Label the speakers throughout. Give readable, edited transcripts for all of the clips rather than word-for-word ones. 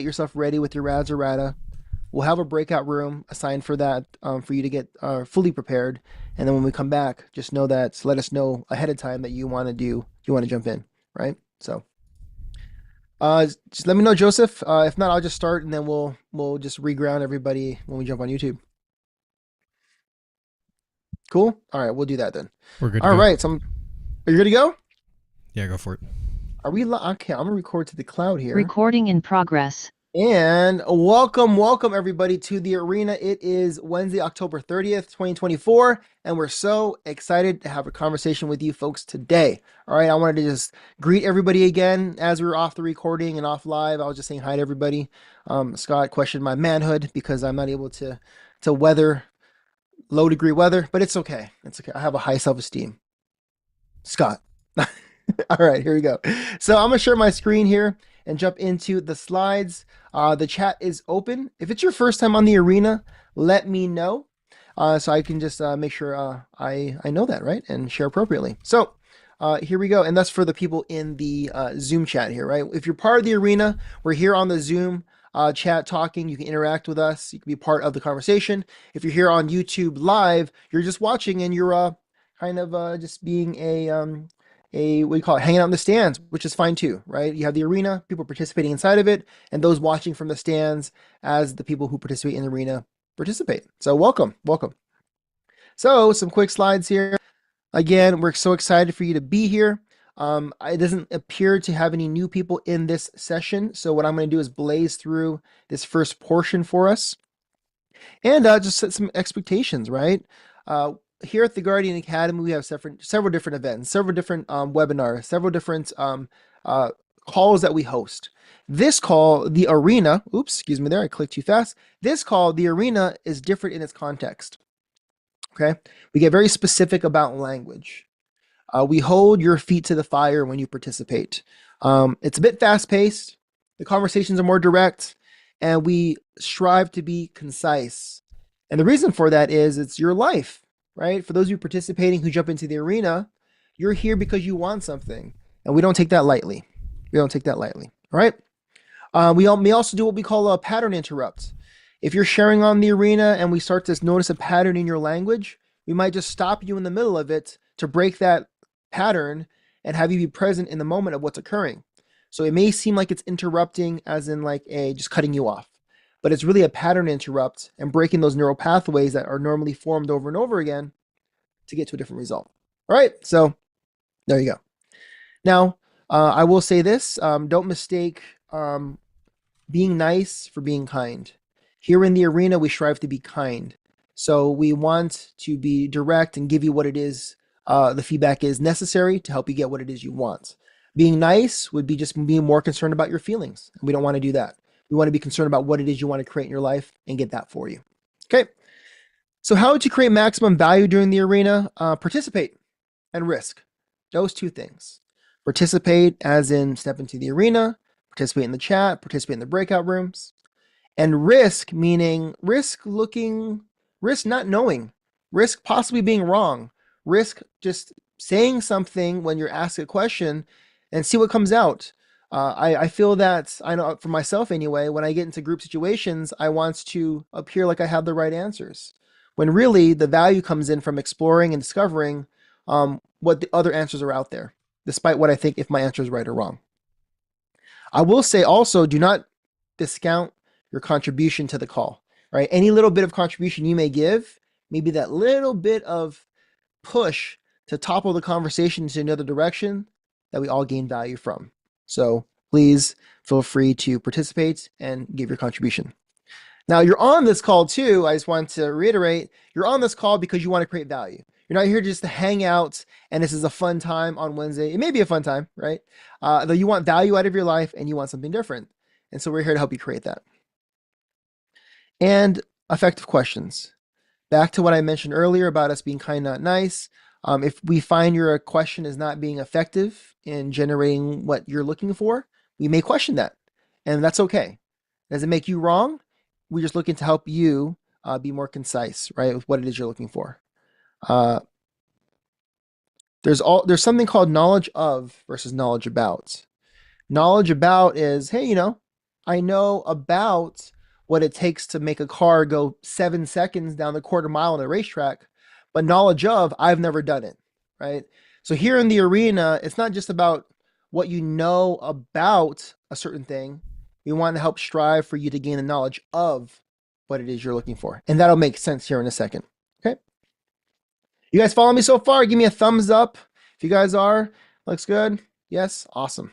Speaker 1: get yourself ready with your RADs or RADA. We'll have a breakout room assigned for that, for you to get fully prepared. And then when we come back, just know that, let us know ahead of time that you want to jump in, right? So just let me know, Joseph. If not, I'll just start and then we'll just reground everybody when we jump on YouTube. Cool. All right, we'll do that then.
Speaker 2: We're good to
Speaker 1: All
Speaker 2: go.
Speaker 1: right. Are you good to go?
Speaker 2: Yeah, go for it.
Speaker 1: Are we? Okay, I'm gonna record to the cloud here.
Speaker 3: Recording in progress.
Speaker 1: And welcome everybody to the arena. It is Wednesday, October 30th, 2024, and we're so excited to have a conversation with you folks today. All right, I wanted to just greet everybody again as we were off the recording and off live. I was just saying hi to everybody. Scott questioned my manhood because I'm not able to weather low degree weather, but it's okay. It's okay. I have a high self-esteem. Scott. All right, here we go. So I'm gonna share my screen here and jump into the slides. The chat is open. If it's your first time on the arena, let me know so I can just make sure I know that, right, and share appropriately. So here we go, and that's for the people in the Zoom chat here, right? If you're part of the arena, we're here on the Zoom chat talking. You can interact with us. You can be part of the conversation. If you're here on YouTube live, you're just watching and you're kind of just being a what do you call it, hanging out in the stands, which is fine too, right? You have the arena, people participating inside of it, and those watching from the stands as the people who participate in the arena participate. So welcome. So some quick slides here. Again, we're so excited for you to be here. It doesn't appear to have any new people in this session, so what I'm going to do is blaze through this first portion for us and just set some expectations, right? Here at the Guardian Academy, we have several different events, several different webinars, several different calls that we host. This call, the arena, oops, excuse me there, I clicked too fast. This call, the arena, is different in its context. Okay, we get very specific about language. We hold your feet to the fire when you participate. It's a bit fast-paced. The conversations are more direct, and we strive to be concise. And the reason for that is it's your life, right? For those of you participating who jump into the arena, you're here because you want something, and we don't take that lightly. All right? We may also do what we call a pattern interrupt. If you're sharing on the arena and we start to notice a pattern in your language, we might just stop you in the middle of it to break that pattern and have you be present in the moment of what's occurring. So it may seem like it's interrupting as in like just cutting you off, but it's really a pattern interrupt and breaking those neural pathways that are normally formed over and over again to get to a different result. All right, so there you go. Now, I will say this, don't mistake being nice for being kind. Here in the arena, we strive to be kind. So we want to be direct and give you what it is, the feedback is necessary to help you get what it is you want. Being nice would be just being more concerned about your feelings. And we don't want to do that. We want to be concerned about what it is you want to create in your life and get that for you. Okay. So how to create maximum value during the arena? Participate and risk. Those two things. Participate as in step into the arena, participate in the chat, participate in the breakout rooms. And risk meaning risk not knowing, risk possibly being wrong, risk just saying something when you're asked a question and see what comes out. I feel that, I know for myself anyway, when I get into group situations, I want to appear like I have the right answers. When really the value comes in from exploring and discovering what the other answers are out there, despite what I think if my answer is right or wrong. I will say also, do not discount your contribution to the call, right? Any little bit of contribution you may give, maybe that little bit of push to topple the conversation into another direction that we all gain value from. So please feel free to participate and give your contribution. Now you're on this call too. I just want to reiterate, you're on this call because you want to create value. You're not here just to hang out and this is a fun time on Wednesday. It may be a fun time, right? Though you want value out of your life and you want something different. And so we're here to help you create that. And effective questions. Back to what I mentioned earlier about us being kind, not nice. If we find your question is not being effective in generating what you're looking for, we may question that. And that's okay. Does it make you wrong? We're just looking to help you be more concise, right, with what it is you're looking for. There's something called knowledge of versus knowledge about. Knowledge about is, hey, I know about what it takes to make a car go 7 seconds down the quarter mile on a racetrack, but knowledge of, I've never done it, right? So here in the arena, it's not just about what you know about a certain thing. We want to help strive for you to gain the knowledge of what it is you're looking for. And that'll make sense here in a second. Okay. You guys follow me so far? Give me a thumbs up. If you guys are, looks good. Yes, awesome.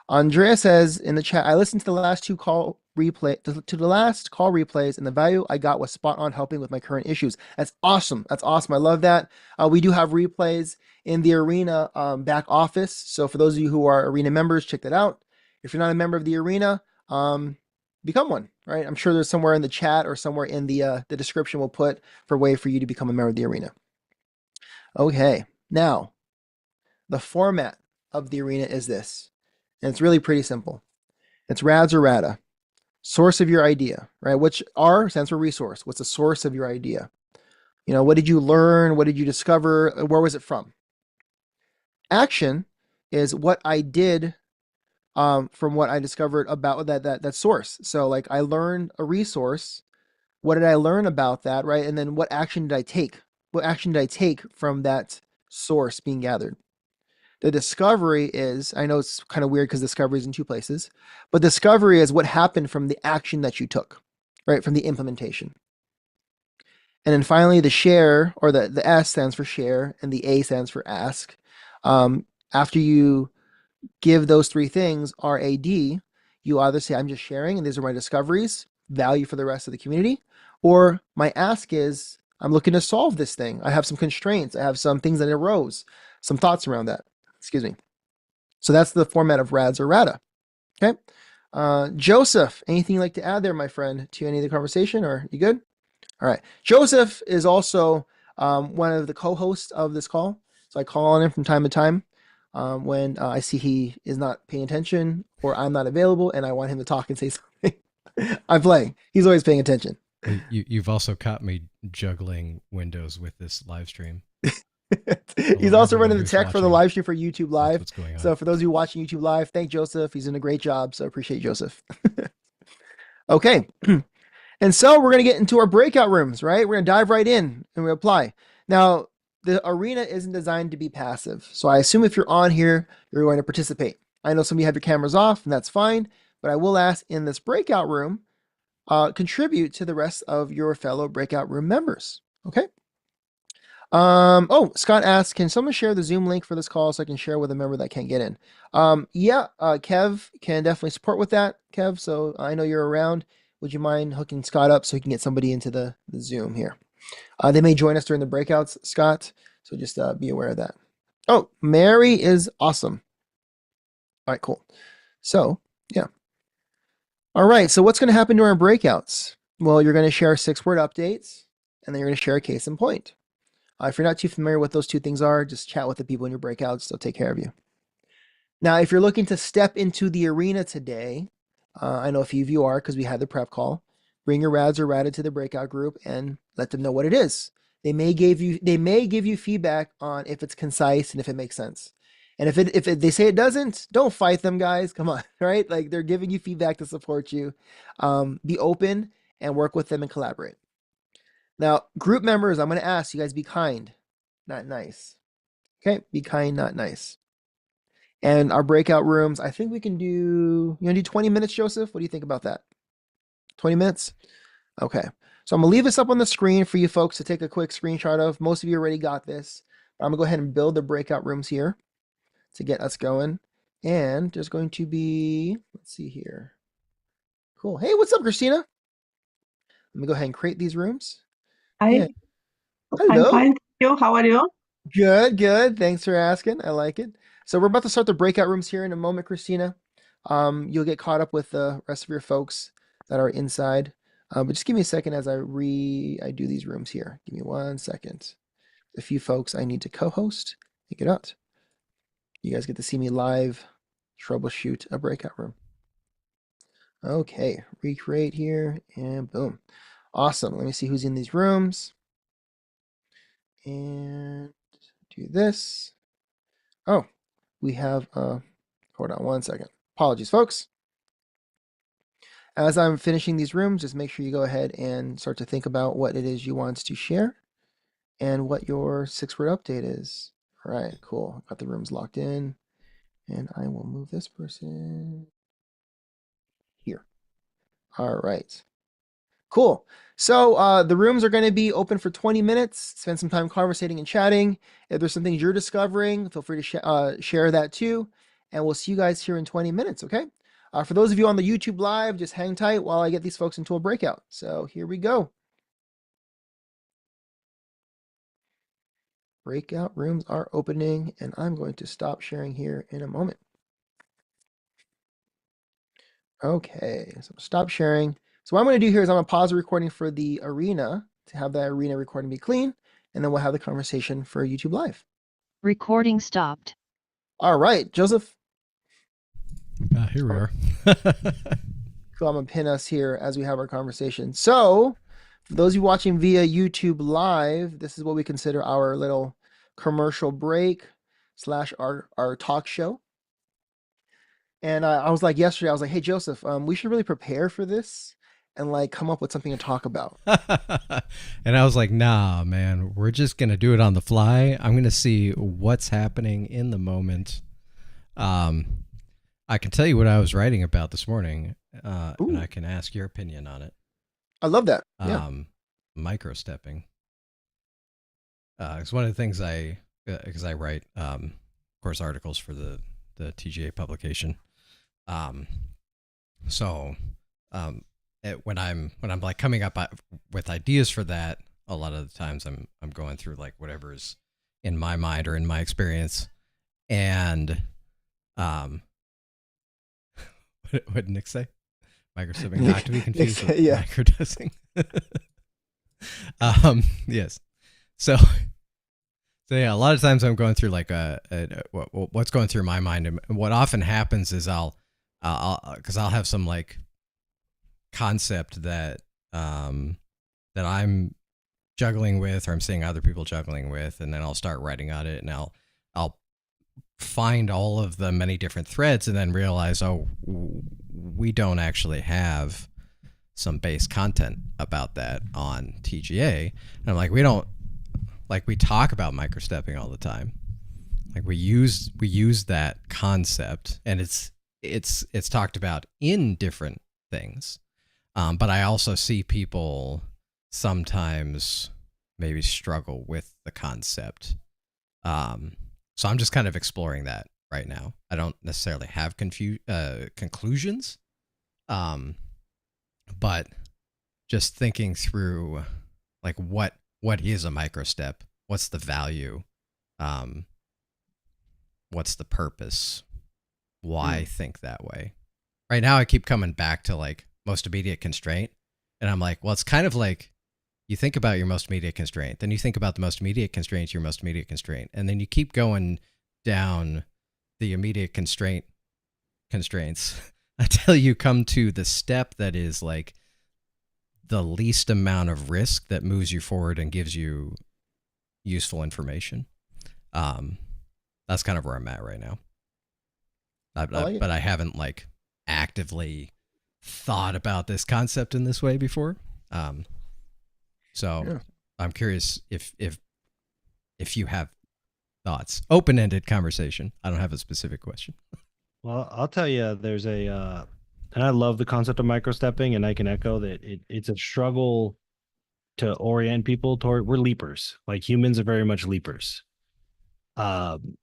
Speaker 1: Andrea says in the chat, I listened to the last two call replay to the last call replays, and the value I got was spot on, helping with my current issues. That's awesome. That's awesome. I love that. We do have replays in the arena back office. So for those of you who are arena members, check that out. If you're not a member of the arena, become one. Right? I'm sure there's somewhere in the chat or somewhere in the description we'll put for a way for you to become a member of the arena. Okay, now the format of the arena is this, and it's really pretty simple. It's RADS or RADA, source of your idea, right? Which R stands for resource. What's the source of your idea? You know, what did you learn? What did you discover? Where was it from? Action is what I did from what I discovered about that source. So like I learned a resource. What did I learn about that, right? And then what action did I take? What action did I take from that source being gathered? The discovery is, I know it's kind of weird because discovery is in two places, but discovery is what happened from the action that you took, right? From the implementation. And then finally, the share, or the S stands for share, and the A stands for ask. After you give those three things, RAD, you either say, I'm just sharing, and these are my discoveries, value for the rest of the community, or my ask is, I'm looking to solve this thing. I have some constraints. I have some things that arose, some thoughts around that. Excuse me. So that's the format of RADS or RADA. Okay. Joseph, anything you'd like to add there, my friend, to any of the conversation, or you good? All right. Joseph is also one of the co-hosts of this call. So I call on him from time to time when I see he is not paying attention or I'm not available and I want him to talk and say something. I'm playing. He's always paying attention.
Speaker 2: Well, you've also caught me juggling windows with this live stream.
Speaker 1: He's
Speaker 2: Hello,
Speaker 1: also
Speaker 2: everyone
Speaker 1: running the
Speaker 2: who's
Speaker 1: tech for the
Speaker 2: watching.
Speaker 1: live stream for YouTube
Speaker 2: That's
Speaker 1: Live.
Speaker 2: what's going on.
Speaker 1: So for those of you watching YouTube Live, thank Joseph. He's doing a great job. So appreciate Joseph. Okay. And so we're going to get into our breakout rooms, right? We're going to dive right in and we apply. Now, the arena isn't designed to be passive. So I assume if you're on here, you're going to participate. I know some of you have your cameras off, and that's fine. But I will ask in this breakout room, contribute to the rest of your fellow breakout room members. Okay. Oh, Scott asks, can someone share the Zoom link for this call so I can share with a member that can't get in? Yeah, Kev can definitely support with that, Kev. So I know you're around. Would you mind hooking Scott up so he can get somebody into the Zoom here? They may join us during the breakouts, Scott. So just be aware of that. Oh, Mary is awesome. All right, cool. So, yeah. All right, so what's going to happen during breakouts? Well, you're going to share 6-word updates, and then you're going to share a case in point. If you're not too familiar with those two things are, just chat with the people in your breakouts. They'll take care of you. Now, if you're looking to step into the arena today, I know a few of you are because we had the prep call. Bring your RADs or RADA to the breakout group and let them know what it is. They may give you feedback on if it's concise and if it makes sense. And if they say it doesn't, don't fight them, guys. Come on, right? Like they're giving you feedback to support you. Be open and work with them and collaborate. Now, group members, I'm going to ask you guys be kind, not nice. Okay, be kind, not nice. And our breakout rooms, I think we can do, you want to do 20 minutes, Joseph? What do you think about that? 20 minutes? Okay. So I'm going to leave this up on the screen for you folks to take a quick screenshot of. Most of you already got this. But I'm going to go ahead and build the breakout rooms here to get us going. And there's going to be, let's see here. Cool. Hey, what's up, Christina? Let me go ahead and create these rooms.
Speaker 3: Hi,
Speaker 1: Yeah.
Speaker 3: I'm
Speaker 1: Hello.
Speaker 3: fine. Thank you. How are you?
Speaker 1: Good, good. Thanks for asking. I like it. So we're about to start the breakout rooms here in a moment, Christina. You'll get caught up with the rest of your folks that are inside. But just give me a second as I do these rooms here. Give me 1 second. A few folks I need to co-host. Take it out. You guys get to see me live troubleshoot a breakout room. Okay, recreate here and boom. Awesome. Let me see who's in these rooms. And do this. Oh, we have hold on 1 second. Apologies, folks. as I'm finishing these rooms, just make sure you go ahead and start to think about what it is you want to share and what your 6-word update is. All right, cool. Got the rooms locked in, and I will move this person here. All right. Cool. So the rooms are going to be open for 20 minutes. Spend some time conversating and chatting. If there's some things you're discovering, feel free to share that too. And we'll see you guys here in 20 minutes, okay? For those of you on the YouTube live, just hang tight while I get these folks into a breakout. So here we go. Breakout rooms are opening, and I'm going to stop sharing here in a moment. Okay, so stop sharing. So what I'm going to do here is I'm going to pause the recording for the arena to have that arena recording be clean, and then we'll have the conversation for YouTube Live.
Speaker 4: Recording stopped.
Speaker 1: All right, Joseph.
Speaker 2: Here we are.
Speaker 1: So I'm going to pin us here as we have our conversation. So for those of you watching via YouTube Live, this is what we consider our little commercial break / our talk show. And I was like yesterday, I was like, hey, Joseph, we should really prepare for this and like come up with something to talk about.
Speaker 2: And I was like, nah, man, we're just going to do it on the fly. I'm going to see what's happening in the moment. I can tell you what I was writing about this morning, and I can ask your opinion on it.
Speaker 1: I love that. Yeah.
Speaker 2: Microstepping. It's one of the things because I write, of course, articles for the TGA publication. When I'm like coming up with ideas for that, a lot of the times I'm going through like whatever's in my mind or in my experience, and what did Nick say? Microstepping, not to be confused with microdosing. Yes. So yeah, a lot of times I'm going through like what's going through my mind, and what often happens is I'll have some like concept that I'm juggling with, or I'm seeing other people juggling with, and then I'll start writing on it, and I'll find all of the many different threads, and then realize, oh, we don't actually have some base content about that on TGA. And I'm like, we talk about microstepping all the time. Like we use that concept, and it's talked about in different things. But I also see people sometimes maybe struggle with the concept. So I'm just kind of exploring that right now. I don't necessarily have conclusions, but just thinking through like what is a microstep? What's the value? What's the purpose? Why think that way? Right now I keep coming back to like most immediate constraint, and I'm like, well, it's kind of like you think about your most immediate constraint, then you think about the most immediate constraint, your most immediate constraint, and then you keep going down the immediate constraints until you come to the step that is like the least amount of risk that moves you forward and gives you useful information. That's kind of where I'm at right now. But I haven't like actively thought about this concept in this way before. So yeah. I'm curious if you have thoughts. Open-ended conversation. I don't have a specific question.
Speaker 5: Well, I'll tell you, there's and I love the concept of microstepping, and I can echo that it's a struggle to orient people toward, we're leapers. Like humans are very much leapers. And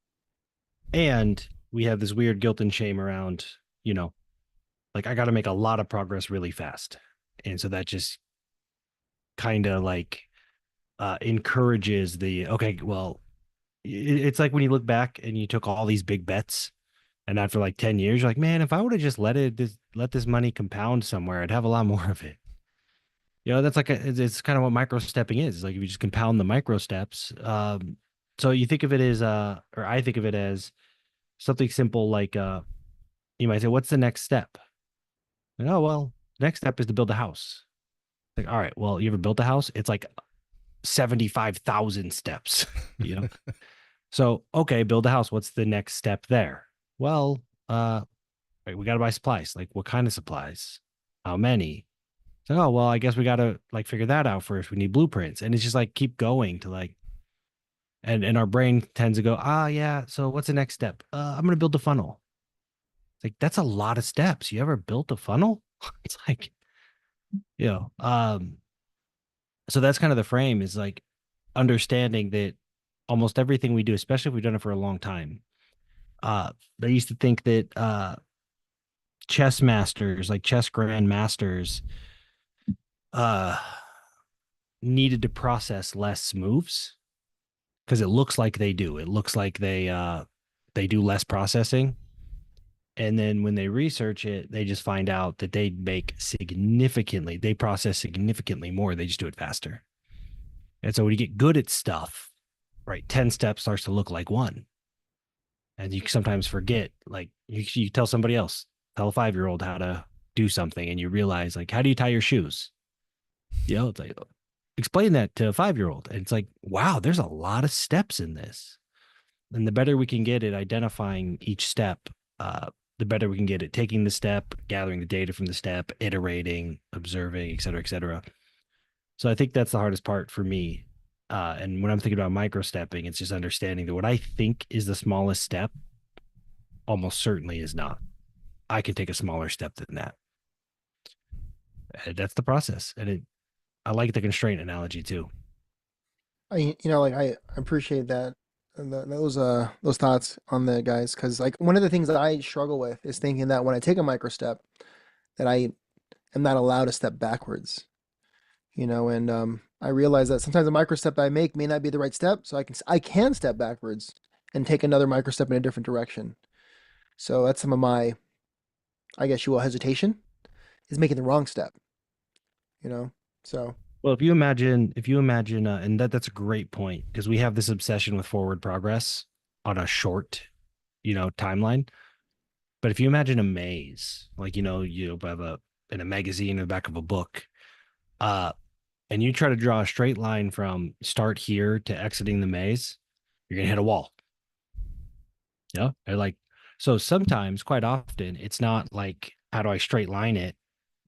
Speaker 5: we have this weird guilt and shame around, like I got to make a lot of progress really fast. And so that just kind of like encourages okay, well, it's like when you look back and you took all these big bets, and after like 10 years, you're like, man, if I would have just let this money compound somewhere, I'd have a lot more of it. That's like it's kind of what micro stepping is. It's like if you just compound the micro steps. So you think of it as or I think of it as something simple, like you might say, what's the next step? And, oh, well, next step is to build a house. Like, all right, well, you ever built a house? It's like 75,000 steps, So, okay, build a house. What's the next step there? Well, we got to buy supplies. Like, what kind of supplies? How many? So, oh, well, I guess we got to like figure that out first. We need blueprints. And it's just like keep going to like, and our brain tends to go, yeah. So what's the next step? I'm going to build a funnel. It's like, that's a lot of steps. You ever built a funnel? It's like, you know, so that's kind of the frame, is like understanding that almost everything we do, especially if we've done it for a long time. I used to think that chess masters, like chess grandmasters, needed to process less moves because it looks like they do. It looks like they do less processing. And then when they research it, they just find out that they process significantly more. They just do it faster. And so when you get good at stuff, right, 10 steps starts to look like one. And you sometimes forget, like you tell somebody else, tell a 5-year-old how to do something, and you realize, like, how do you tie your shoes? You know, it's like, explain that to a 5-year-old. And it's like, wow, there's a lot of steps in this. And the better we can get at identifying each step, the better we can get at taking the step, gathering the data from the step, iterating, observing, et cetera, et cetera. So I think that's the hardest part for me. And when I'm thinking about micro stepping, it's just understanding that what I think is the smallest step almost certainly is not. I can take a smaller step than that. And that's the process. And I like the constraint analogy too.
Speaker 1: I appreciate that those thoughts on the guys, because like one of the things that I struggle with is thinking that when I take a micro step, that I am not allowed to step backwards. And I realize that sometimes the micro step that I make may not be the right step, so I can step backwards and take another micro step in a different direction. So that's some of my, I guess you will, hesitation is making the wrong step. So
Speaker 5: Well, if you imagine, and that's a great point, because we have this obsession with forward progress on a short, timeline. But if you imagine a maze, like, you have in a magazine or the back of a book, and you try to draw a straight line from start here to exiting the maze, you're gonna hit a wall. Yeah. So sometimes, quite often, it's not like, how do I straight line it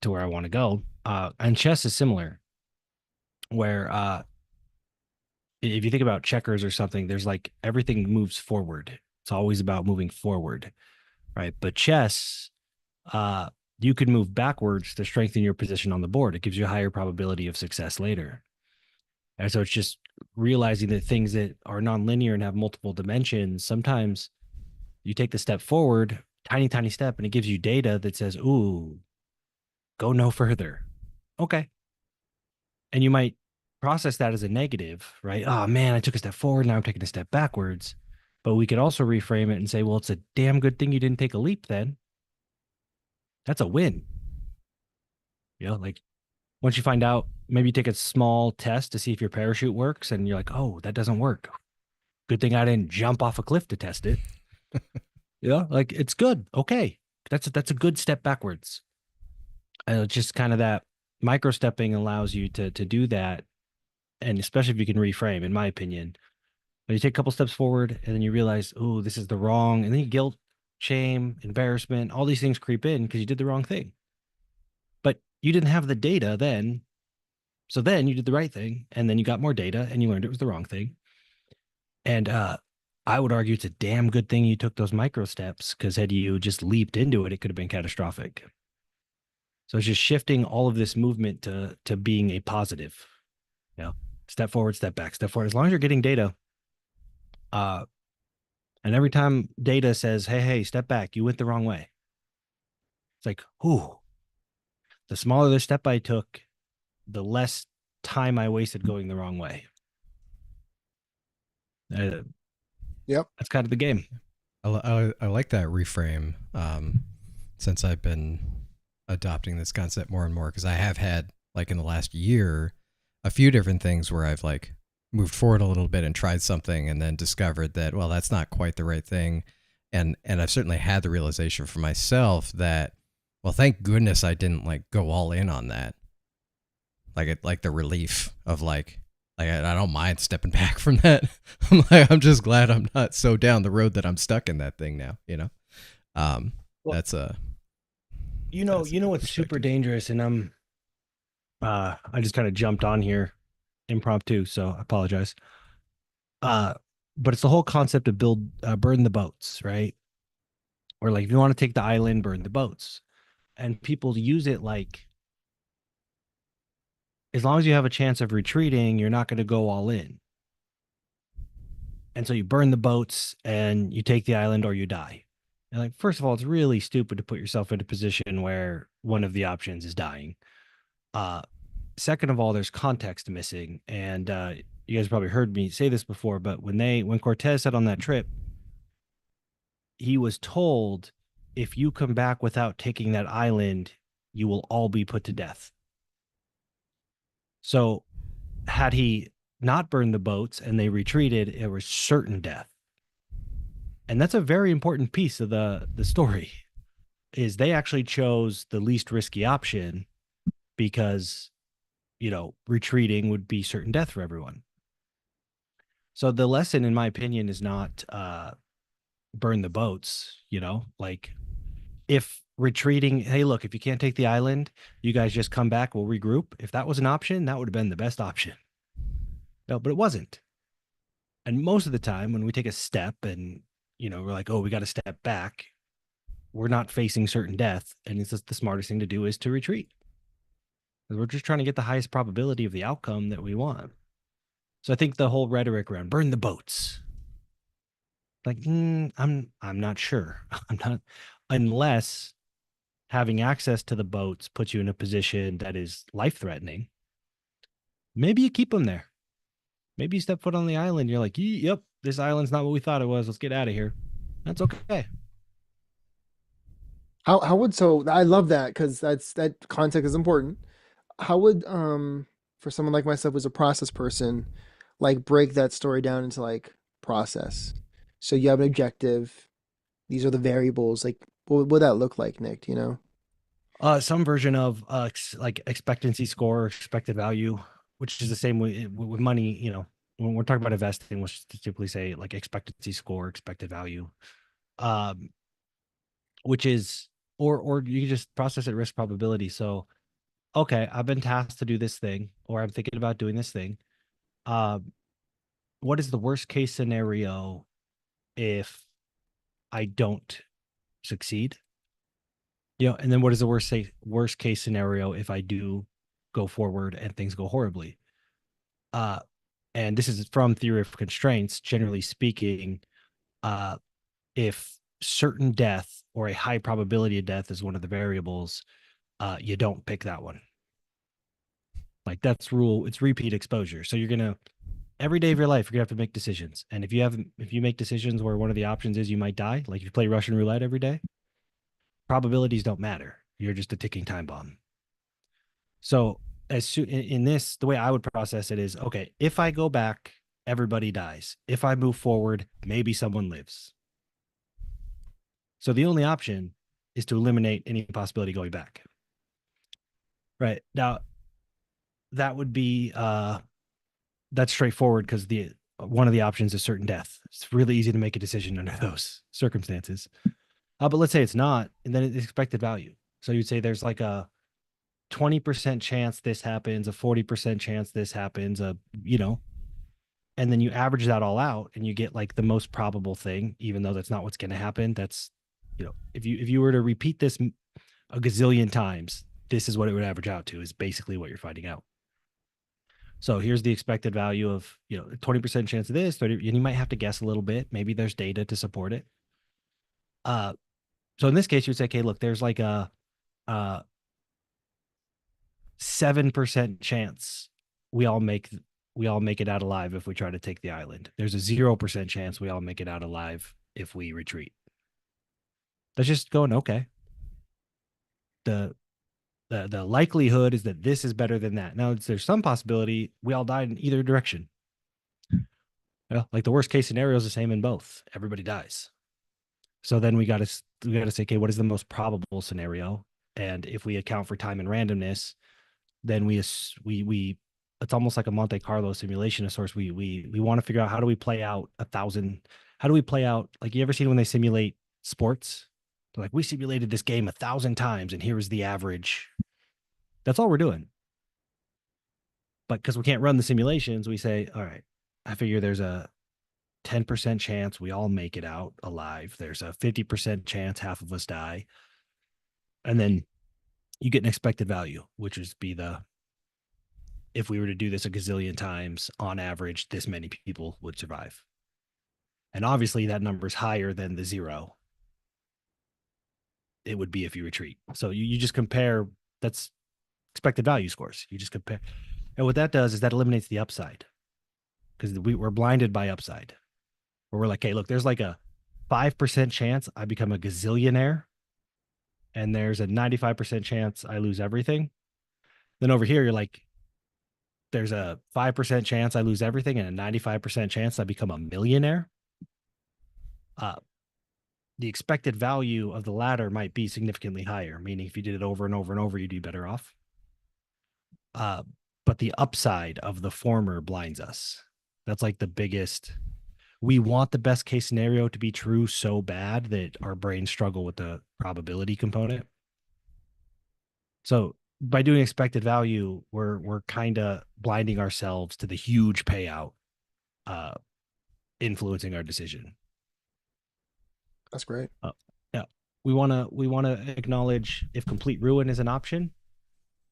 Speaker 5: to where I want to go? And chess is similar, where if you think about checkers or something, there's like everything moves forward. It's always about moving forward, right? But chess, you could move backwards to strengthen your position on the board. It gives you a higher probability of success later. And so it's just realizing that things that are nonlinear and have multiple dimensions, sometimes you take the step forward, tiny, tiny step, and it gives you data that says, ooh, go no further. Okay. And you might process that as a negative, right? Oh man, I took a step forward. Now I'm taking a step backwards. But we could also reframe it and say, well, it's a damn good thing you didn't take a leap then. That's a win. Like once you find out, maybe you take a small test to see if your parachute works, and you're like, oh, that doesn't work. Good thing I didn't jump off a cliff to test it. Like it's good. Okay. That's a good step backwards. And it's just kind of that micro stepping allows you to do that. And especially if you can reframe, in my opinion, but you take a couple steps forward and then you realize, oh, this is the wrong, and then guilt, shame, embarrassment, all these things creep in because you did the wrong thing. But you didn't have the data then. So then you did the right thing, and then you got more data and you learned it was the wrong thing. And I would argue it's a damn good thing you took those micro steps, because had you just leaped into it, it could have been catastrophic. So it's just shifting all of this movement to being a positive. Step forward, step back, step forward. As long as you're getting data, and every time data says, hey, step back, you went the wrong way. It's like, ooh, the smaller the step I took, the less time I wasted going the wrong way.
Speaker 1: Yep.
Speaker 5: That's kind of the game.
Speaker 2: I like that reframe, since I've been adopting this concept more and more, because I have had, like, in the last year, a few different things where I've like moved forward a little bit and tried something and then discovered that, well, that's not quite the right thing. And I've certainly had the realization for myself that, well, thank goodness I didn't like go all in on that. Like the relief of like I don't mind stepping back from that. I'm just glad I'm not so down the road that I'm stuck in that thing now, That's That's a good
Speaker 5: what's super
Speaker 2: perspective.
Speaker 5: dangerous, and I just kind of jumped on here impromptu, so I apologize. Uh, but it's the whole concept of burn the boats, right? Or like if you want to take the island, burn the boats. And people use it like as long as you have a chance of retreating, you're not going to go all in. And so you burn the boats and you take the island or you die. And like, first of all, it's really stupid to put yourself in a position where one of the options is dying. Uh, Second of all, there's context missing. And you guys probably heard me say this before, but when Cortez said on that trip, he was told if you come back without taking that island, you will all be put to death. So had he not burned the boats and they retreated, it was certain death. And that's a very important piece of the story is they actually chose the least risky option because, retreating would be certain death for everyone. So the lesson, in my opinion, is not burn the boats, like if retreating, hey, look, if you can't take the island, you guys just come back, we'll regroup. If that was an option, that would have been the best option. No, but it wasn't. And most of the time when we take a step and, we're like, oh, we got to step back, we're not facing certain death. And it's just the smartest thing to do is to retreat. We're just trying to get the highest probability of the outcome that we want. So I think the whole rhetoric around burn the boats, like, I'm not sure. I'm not, unless having access to the boats puts you in a position that is life threatening. Maybe you keep them there. Maybe you step foot on the island. You're like, yep, this island's not what we thought it was. Let's get out of here. That's okay.
Speaker 1: How would so I love that because that context is important. How would for someone like myself who's a process person, like break that story down into like process? So you have an objective. These are the variables. Like what would that look like, Nick? Do you know?
Speaker 5: Some version of like expectancy score, expected value, which is the same with money. When we're talking about investing, we'll typically say like expectancy score, expected value, um, which is or you can just process at risk probability. So, okay, I've been tasked to do this thing, or I'm thinking about doing this thing. Um, what is the worst case scenario if I don't succeed? And then what is the worst case scenario if I do go forward and things go horribly? Uh, and this is from theory of constraints. Generally speaking, if certain death or a high probability of death is one of the variables, you don't pick that one. Like that's rule. It's repeat exposure. So you're gonna every day of your life you're gonna have to make decisions. And if you make decisions where one of the options is you might die, like if you play Russian roulette every day, probabilities don't matter. You're just a ticking time bomb. So as soon in this, the way I would process it is, okay, if I go back, everybody dies. If I move forward, maybe someone lives. So the only option is to eliminate any possibility going back. Right. Now that would be that's straightforward because the one of the options is certain death. It's really easy to make a decision under those circumstances. But let's say it's not, and then it's expected value. So you'd say there's like a 20% chance this happens, a 40% chance this happens, and then you average that all out and you get like the most probable thing, even though that's not what's going to happen. That's, if you were to repeat this a gazillion times, this is what it would average out to, is basically what you're finding out. So here's the expected value of, 20% chance of this, 30, and you might have to guess a little bit. Maybe there's data to support it. So in this case, you would say, okay, look, there's like a 7% chance we all make it out alive if we try to take the island. There's a 0% chance we all make it out alive if we retreat. That's just going, okay. The likelihood is that this is better than that. Now there's some possibility we all died in either direction. Like the worst case scenario is the same in both. Everybody dies. So then we got to say, okay, what is the most probable scenario? And if we account for time and randomness, then we it's almost like a Monte Carlo simulation of sorts. We want to figure out how do we play out 1,000? How do we play out, like, you ever seen when they simulate sports? They're like, we simulated this game 1,000 times and here is the average. That's all we're doing. But because we can't run the simulations, we say, all right, I figure there's a 10% chance we all make it out alive. There's a 50% chance half of us die. And then you get an expected value, which would be if we were to do this a gazillion times, on average, this many people would survive. And obviously that number is higher than the 0 it would be if you retreat. So you just compare, that's expected value scores. You just compare. And what that does is that eliminates the upside, because we're blinded by upside. Where we're like, hey, look, there's like a 5% chance I become a gazillionaire, and there's a 95% chance I lose everything. Then over here, you're like, there's a 5% chance I lose everything and a 95% chance I become a millionaire. The expected value of the latter might be significantly higher, meaning if you did it over and over and over, you'd be better off. But the upside of the former blinds us. That's like the biggest. We want the best case scenario to be true so bad that our brains struggle with the probability component. So by doing expected value, we're kind of blinding ourselves to the huge payout influencing our decision.
Speaker 1: That's great.
Speaker 5: Yeah, we want to acknowledge if complete ruin is an option,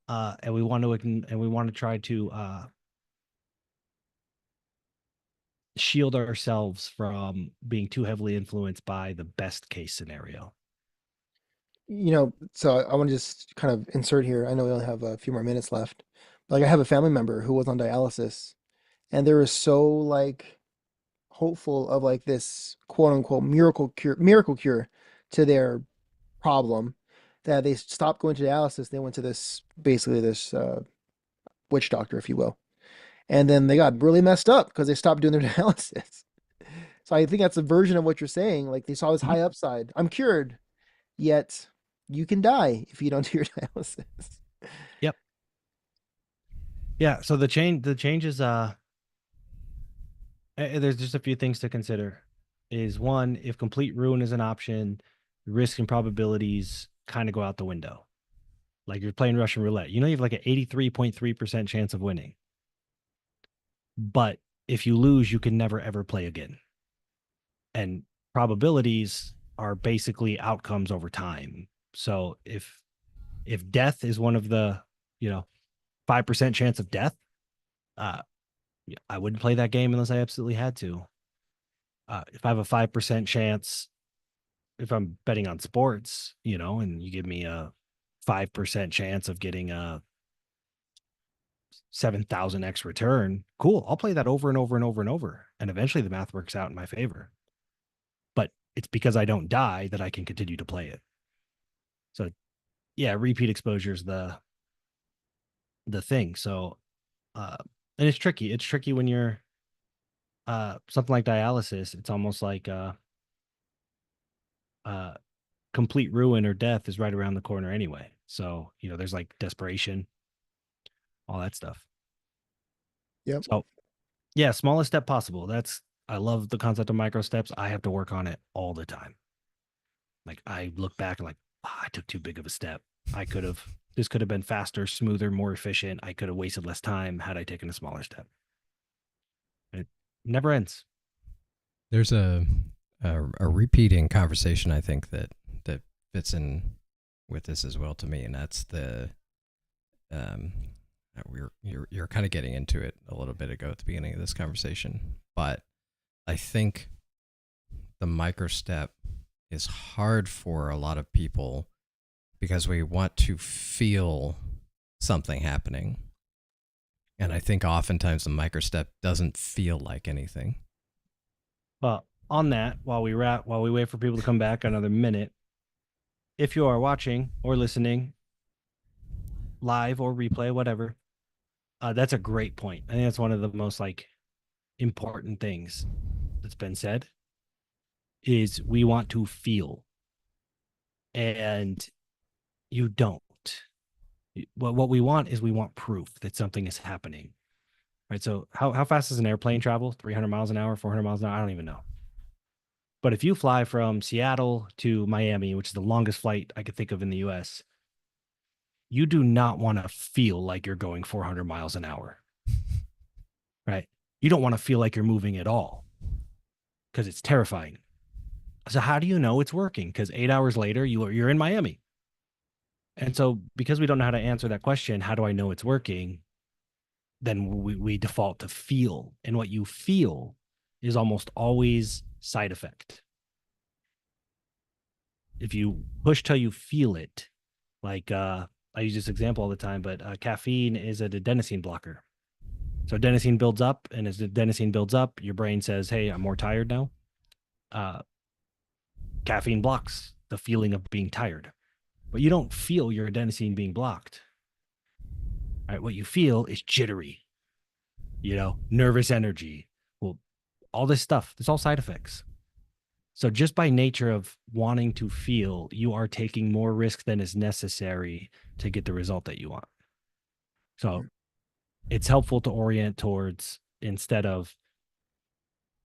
Speaker 5: and we want to try to shield ourselves from being too heavily influenced by the best case scenario.
Speaker 1: So I want to just kind of insert here. I know we only have a few more minutes left. Like, I have a family member who was on dialysis, and they were so like hopeful of like this quote unquote miracle cure to their problem that they stopped going to dialysis. They went to this witch doctor, if you will. And then they got really messed up because they stopped doing their dialysis. So I think that's a version of what you're saying. Like, they saw this high upside. I'm cured, yet you can die if you don't do your dialysis.
Speaker 5: Yep. Yeah. So the change is there's just a few things to consider. Is one, if complete ruin is an option, risk and probabilities kind of go out the window. Like, you're playing Russian roulette. You have like an 83.3% chance of winning. But if you lose, you can never, ever play again. And probabilities are basically outcomes over time. So if death is one of the, 5% chance of death, I wouldn't play that game unless I absolutely had to. If I have a 5% chance, if I'm betting on sports, and you give me a 5% chance of getting a 7,000x return, cool. I'll play that over and over and over and over. And eventually the math works out in my favor. But it's because I don't die that I can continue to play it. So yeah, repeat exposure is the thing. So, and it's tricky. It's tricky when you're something like dialysis. It's almost like complete ruin or death is right around the corner anyway. So, there's like desperation, all that stuff.
Speaker 1: Yep.
Speaker 5: So yeah, smallest step possible. I love the concept of micro steps. I have to work on it all the time. Like, I look back and like, I took too big of a step. This could have been faster, smoother, more efficient. I could have wasted less time had I taken a smaller step. It never ends.
Speaker 2: There's a repeating conversation, I think, that fits in with this as well to me, and that's the you're kind of getting into it a little bit ago at the beginning of this conversation, but I think the micro step is hard for a lot of people because we want to feel something happening. And I think oftentimes the micro step doesn't feel like anything.
Speaker 5: Well, on that, while we wait for people to come back another minute, if you are watching or listening live or replay, whatever, that's a great point. I think that's one of the most important things that's been said is we want to feel, and you don't. What we want is we want proof that something is happening, right? So how fast does an airplane travel? 300 miles an hour, 400 miles an hour? I don't even know. But if you fly from Seattle to Miami, which is the longest flight I could think of in the US, you do not want to feel like you're going 400 miles an hour, right? You don't want to feel like you're moving at all because it's terrifying. So how do you know it's working? Because 8 hours later, you're in Miami. And so because we don't know how to answer that question, how do I know it's working? Then we default to feel. And what you feel is almost always side effect. If you push till you feel it, like I use this example all the time, but caffeine is a adenosine blocker. So adenosine builds up, and as the adenosine builds up, your brain says, hey, I'm more tired now. Caffeine blocks the feeling of being tired, but you don't feel your adenosine being blocked. All right, what you feel is jittery, nervous energy. Well, all this stuff, it's all side effects. So just by nature of wanting to feel, you are taking more risk than is necessary to get the result that you want. So it's helpful to orient towards, instead of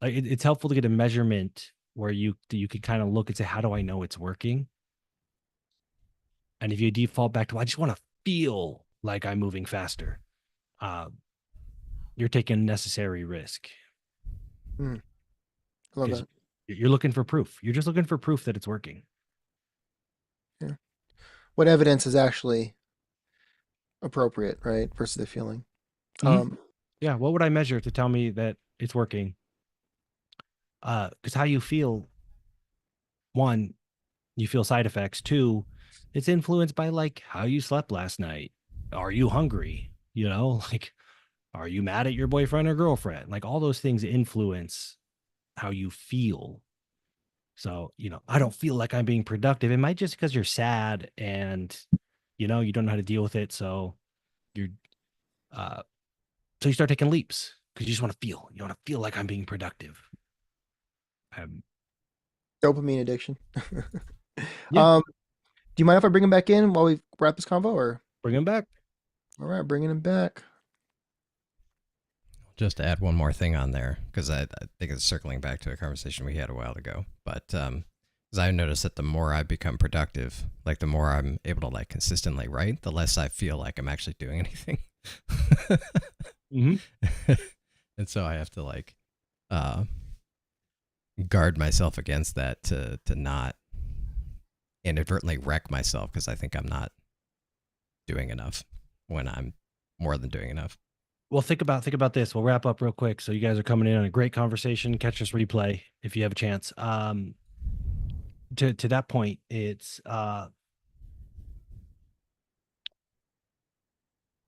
Speaker 5: like, it's helpful to get a measurement where you can kind of look and say, how do I know it's working? And if you default back to, I just want to feel like I'm moving faster, you're taking necessary risk.
Speaker 1: I love
Speaker 5: 'Cause
Speaker 1: that.
Speaker 5: you're looking for proof. You're just looking for proof that it's working.
Speaker 1: What evidence is actually appropriate, right? Versus the feeling.
Speaker 5: Mhm. Yeah. What would I measure to tell me that it's working? Because how you feel, one, you feel side effects. Two, it's influenced by like how you slept last night. Are you hungry? Like, are you mad at your boyfriend or girlfriend? Like, all those things influence how you feel. So, I don't feel like I'm being productive. It might just because you're sad and, you don't know how to deal with it. So you're, so you start taking leaps because you just want to feel. You want to feel like I'm being productive.
Speaker 1: Dopamine addiction.
Speaker 5: Yeah.
Speaker 1: Do you mind if I bring him back in while we wrap this convo, or?
Speaker 5: Bring him back.
Speaker 1: All right, bringing him back.
Speaker 2: Just to add one more thing on there, because I think it's circling back to a conversation we had a while ago. But because I noticed that the more I become productive, like the more I'm able to like consistently write, the less I feel like I'm actually doing anything. And so I have to like guard myself against that to not inadvertently wreck myself, because I think I'm not doing enough when I'm more than doing enough.
Speaker 5: Well, think about this. We'll wrap up real quick. So you guys are coming in on a great conversation. Catch us replay if you have a chance. To that point, it's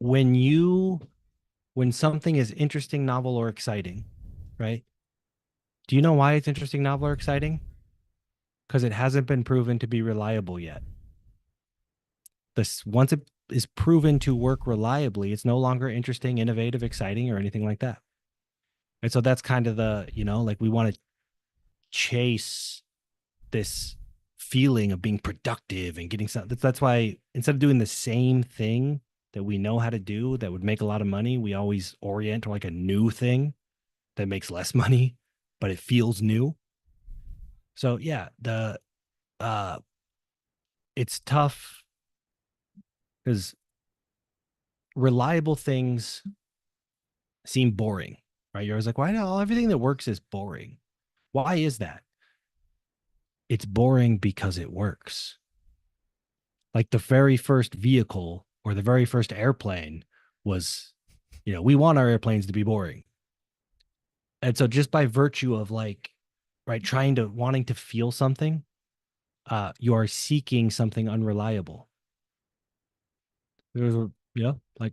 Speaker 5: when something is interesting, novel, or exciting, right? Do you know why it's interesting, novel, or exciting? Because it hasn't been proven to be reliable yet. Once it is proven to work reliably, it's no longer interesting, innovative, exciting, or anything like that. And so that's kind of the, like we want to chase this feeling of being productive and getting something. That's why instead of doing the same thing that we know how to do that would make a lot of money, we always orient to like a new thing that makes less money, but it feels new. So yeah, it's tough because reliable things seem boring, right? You're always like, why not everything that works is boring? Why is that? It's boring because it works. Like the very first vehicle or the very first airplane was, we want our airplanes to be boring. And so just by virtue of like, right, wanting to feel something, you are seeking something unreliable. Like,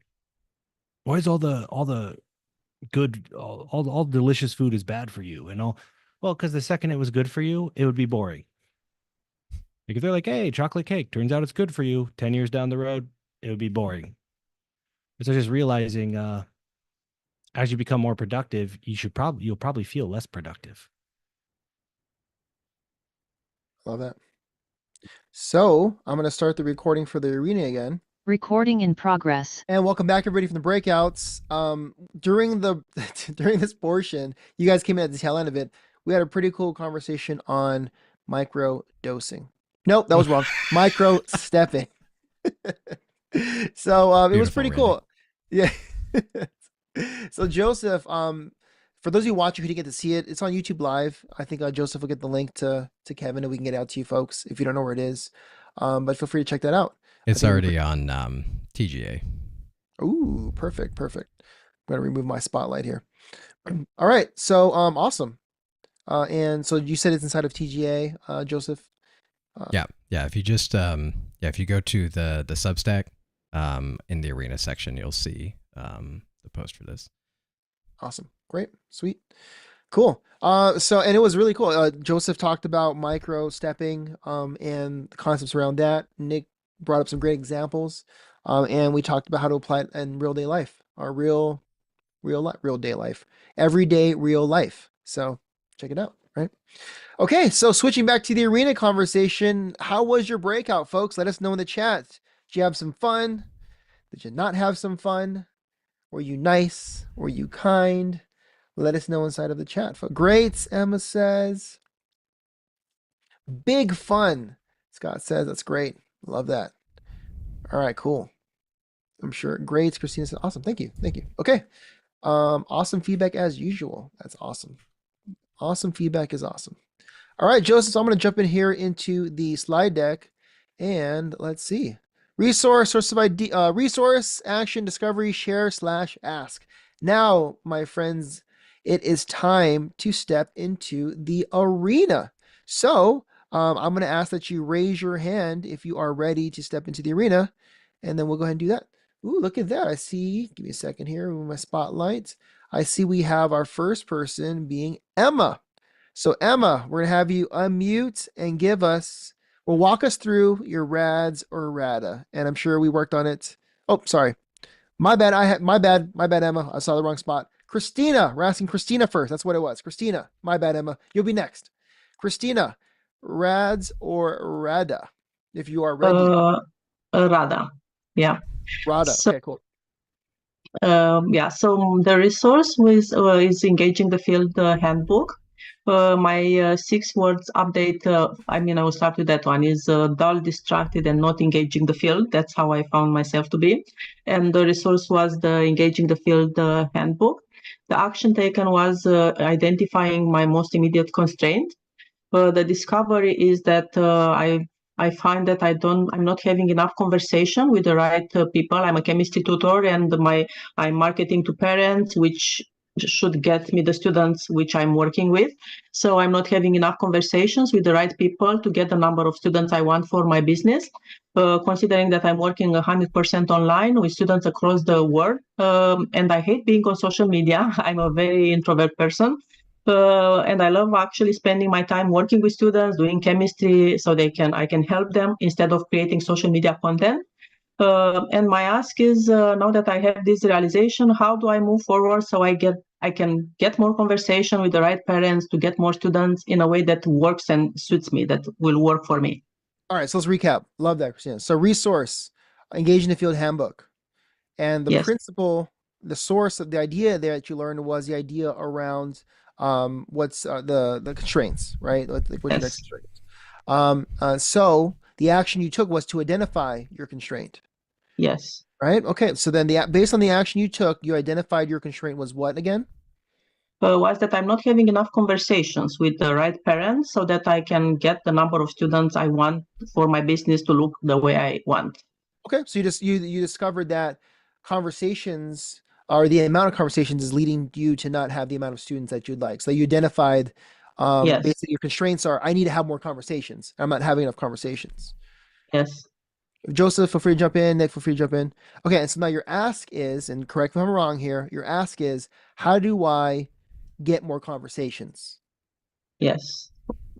Speaker 5: why is all the good, all delicious food is bad for you and all? Well, because the second it was good for you, it would be boring. Because they're like, hey, chocolate cake, turns out it's good for you. 10 years down the road, it would be boring. So just realizing as you become more productive, you'll probably feel less productive.
Speaker 1: Love that. So I'm going to start the recording for the arena again.
Speaker 4: Recording in progress.
Speaker 1: And welcome back, everybody, from the breakouts. During during this portion, you guys came in at the tail end of it. we had a pretty cool conversation on micro dosing. Nope, that was wrong. Micro stepping. So it was
Speaker 2: Beautiful,
Speaker 1: pretty
Speaker 2: Randy.
Speaker 1: cool. Yeah. So Joseph, for those of you watching who didn't get to see it, it's on YouTube Live. I think Joseph will get the link to Kevin and we can get it out to you folks if you don't know where it is. But feel free to check that out.
Speaker 2: It's
Speaker 1: think
Speaker 2: already on TGA.
Speaker 1: Ooh, perfect, perfect. I'm gonna remove my spotlight here. All right, so awesome. And so you said it's inside of TGA, Joseph.
Speaker 2: Yeah. If you just if you go to the Substack, in the arena section, you'll see the post for this.
Speaker 1: Awesome, great, sweet, cool. So and it was really cool. Joseph talked about micro stepping, and the concepts around that. Nick brought up some great examples, and we talked about how to apply it in real day life, our real day life, everyday real life. So check it out, right? Okay, so switching back to the arena conversation, how was your breakout, folks? Let us know in the chat. Did you have some fun? Did you not have some fun? Were you nice? Were you kind? Let us know inside of the chat. Great, Emma says. Big fun, Scott says. That's great. Love that. All right, cool. I'm sure. Great, Christina says. Awesome. Thank you. Thank you. Okay. Awesome feedback as usual. That's awesome. Awesome feedback is awesome. All right, Joseph, so I'm going to jump in here into the slide deck and let's see. Resource, source of ID, resource, action, discovery, share, / ask. Now, my friends, it is time to step into the arena. So I'm going to ask that you raise your hand if you are ready to step into the arena, and then we'll go ahead and do that. Ooh, look at that. I see, give me a second here with my spotlight. I see we have our first person being Emma. So Emma, we're gonna have you unmute and give us, well, walk us through your rads or rada. And I'm sure we worked on it. Oh, sorry. My bad. My bad, Emma. I saw the wrong spot. Christina, we're asking Christina first. That's what it was. Christina, my bad, Emma. You'll be next. Christina, rads or rada, if you are ready.
Speaker 3: Rada. Yeah.
Speaker 1: Rada.
Speaker 3: So,
Speaker 1: Okay, cool.
Speaker 3: So the resource is engaging the field handbook. My 6 words update, I will start with that one, is dull, distracted, and not engaging the field. That's how I found myself to be. And the resource was the engaging the field handbook. The action taken was identifying my most immediate constraint. The discovery is that I find that I'm not having enough conversation with the right people. I'm a chemistry tutor and I'm marketing to parents, which should get me the students which I'm working with. So I'm not having enough conversations with the right people to get the number of students I want for my business. Considering that I'm working 100% online with students across the world, and I hate being on social media. I'm a very introvert person. And I love actually spending my time working with students, doing chemistry, so I can help them instead of creating social media content. And my ask is, now that I have this realization, how do I move forward so I can get more conversation with the right parents to get more students in a way that works and suits me, that will work for me.
Speaker 1: All right, so let's recap. Love that, Christina. So resource, engage in the field handbook. And the principle, the source of the idea there that you learned was the idea around what's the constraints, right? What's your next constraint? So the action you took was to identify your constraint.
Speaker 3: Yes.
Speaker 1: Right? Okay, so then based on the action you took, you identified your constraint was what again?
Speaker 3: Was that I'm not having enough conversations with the right parents so that I can get the number of students I want for my business to look the way I want.
Speaker 1: Okay, so you discovered that conversations or the amount of conversations is leading you to not have the amount of students that you'd like. So you identified basically your constraints are, I need to have more conversations. I'm not having enough conversations.
Speaker 3: Yes.
Speaker 1: Joseph, feel free to jump in. Nick, feel free to jump in. Okay, and so now your ask is, and correct me if I'm wrong here, your ask is, how do I get more conversations?
Speaker 3: Yes.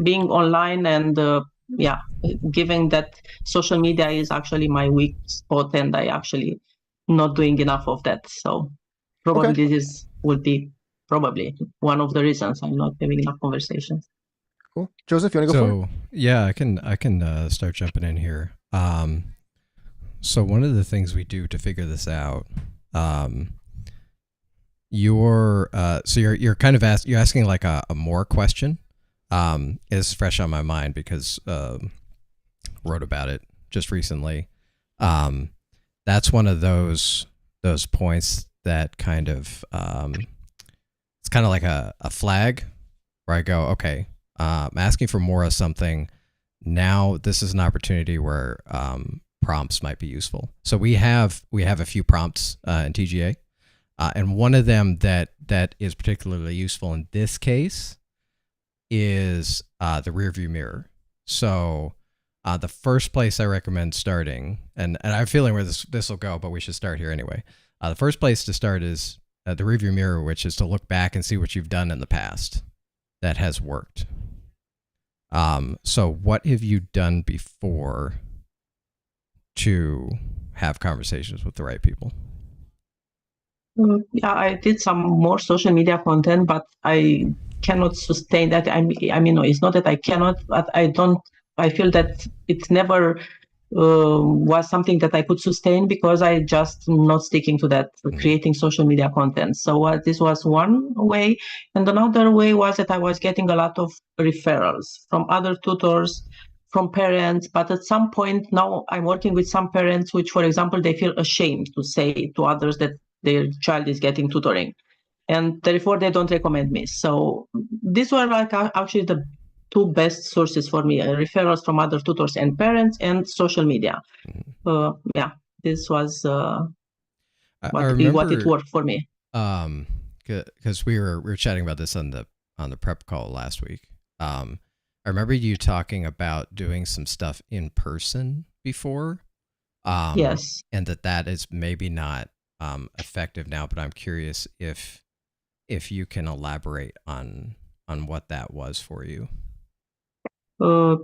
Speaker 3: Being online and given that social media is actually my weak spot and I actually not doing enough of that. So probably this would be probably one of the reasons I'm not having enough conversations.
Speaker 1: Cool. Joseph, you want to go for it?
Speaker 2: Yeah, I can start jumping in here. So one of the things we do to figure this out, you're kind of you're asking like a more question. Is fresh on my mind because wrote about it just recently. That's one of those points that kind of it's kind of like a flag where I go, okay, I'm asking for more of something. Now this is an opportunity where prompts might be useful. So we have a few prompts in TGA, and one of them that is particularly useful in this case is the rearview mirror. So the first place I recommend starting, and I have a feeling where this will go, but we should start here anyway. The first place to start is the rearview mirror, which is to look back and see what you've done in the past that has worked. So what have you done before to have conversations with the right people?
Speaker 3: Yeah, I did some more social media content, but I cannot sustain that. I mean, no, it's not that I cannot, but I feel that it never was something that I could sustain because I just not sticking to that, creating social media content. So this was one way. And another way was that I was getting a lot of referrals from other tutors, from parents. But at some point now I'm working with some parents, which, for example, they feel ashamed to say to others that their child is getting tutoring. And therefore they don't recommend me. So these were like actually the two best sources for me, referrals from other tutors and parents and social media. Yeah, this was what it worked for me.
Speaker 2: Because we were chatting about this on the prep call last week. I remember you talking about doing some stuff in person before.
Speaker 3: Yes.
Speaker 2: And that is maybe not effective now, but I'm curious if you can elaborate on what that was for you.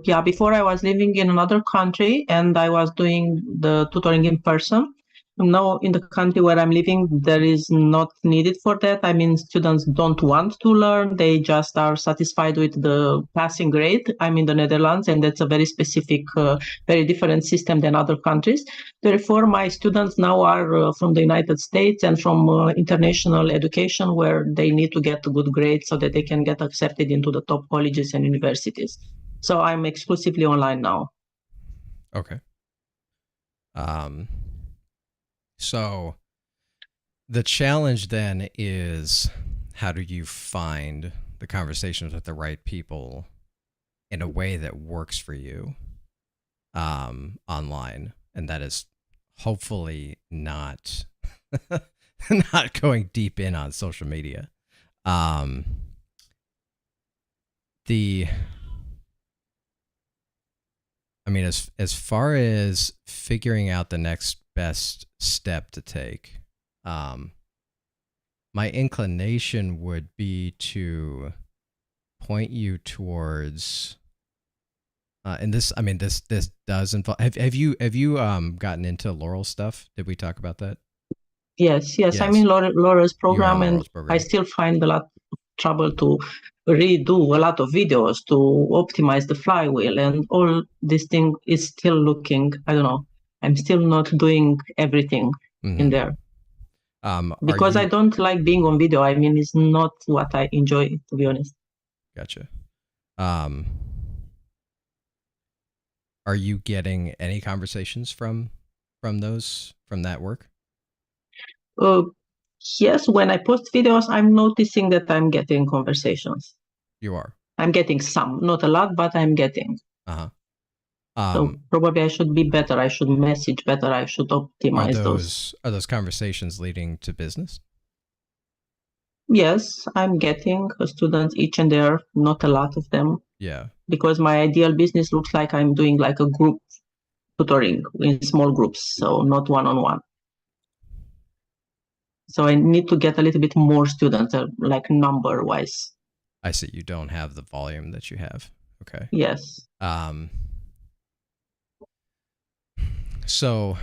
Speaker 3: Yeah, before I was living in another country and I was doing the tutoring in person. Now in the country where I'm living, there is not needed for that. I mean, students don't want to learn. They just are satisfied with the passing grade. I'm in the Netherlands, and that's a very specific, very different system than other countries. Therefore, my students now are from the United States and from international education, where they need to get a good grade so that they can get accepted into the top colleges and universities. So I'm exclusively online now.
Speaker 2: Okay. So the challenge then is, how do you find the conversations with the right people in a way that works for you online, and that is hopefully not not going deep in on social media. I mean, as far as figuring out the next best step to take, my inclination would be to point you towards, and this does involve. Have you gotten into Laurel's stuff? Did we talk about that?
Speaker 3: Yes. I'm in Laurel's program, and I still find a lot of trouble to redo a lot of videos to optimize the flywheel, and all this thing is still looking, I don't know, I'm still not doing everything in there. Because I don't like being on video. I mean, it's not what I enjoy, to be honest.
Speaker 2: Gotcha. Are you getting any conversations from that work?
Speaker 3: Yes, when I post videos, I'm noticing that I'm getting conversations.
Speaker 2: You are?
Speaker 3: I'm getting some, not a lot, but I'm getting. So probably I should be better. I should message better. I should optimize those.
Speaker 2: Are those conversations leading to business?
Speaker 3: Yes, I'm getting students each and there, not a lot of them.
Speaker 2: Yeah.
Speaker 3: Because my ideal business looks like I'm doing like a group tutoring in small groups, so not one-on-one. So I need to get a little bit more students, like number-wise.
Speaker 2: I see. You don't have the volume that you have. Okay.
Speaker 3: Yes.
Speaker 2: So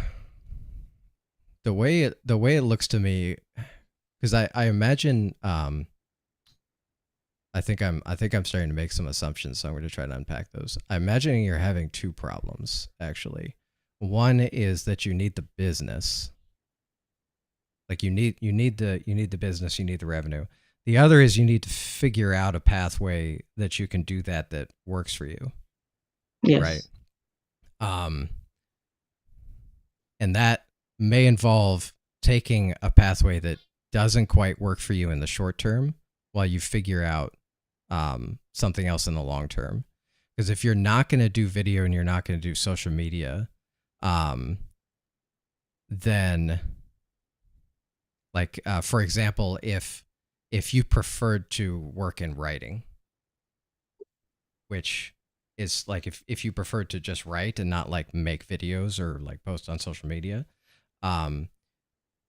Speaker 2: the way it looks to me, because I imagine, I think I'm starting to make some assumptions, so I'm going to try to unpack those. I'm imagining you're having two problems, actually. One is that you need the business, Like you need the business, you need the revenue. The other is you need to figure out a pathway that you can do that works for you.
Speaker 3: Yes.
Speaker 2: Right. And that may involve taking a pathway that doesn't quite work for you in the short term while you figure out something else in the long term. Because if you're not going to do video and you're not going to do social media, then like, for example, if you preferred to work in writing, which is like if you preferred to just write and not like make videos or like post on social media,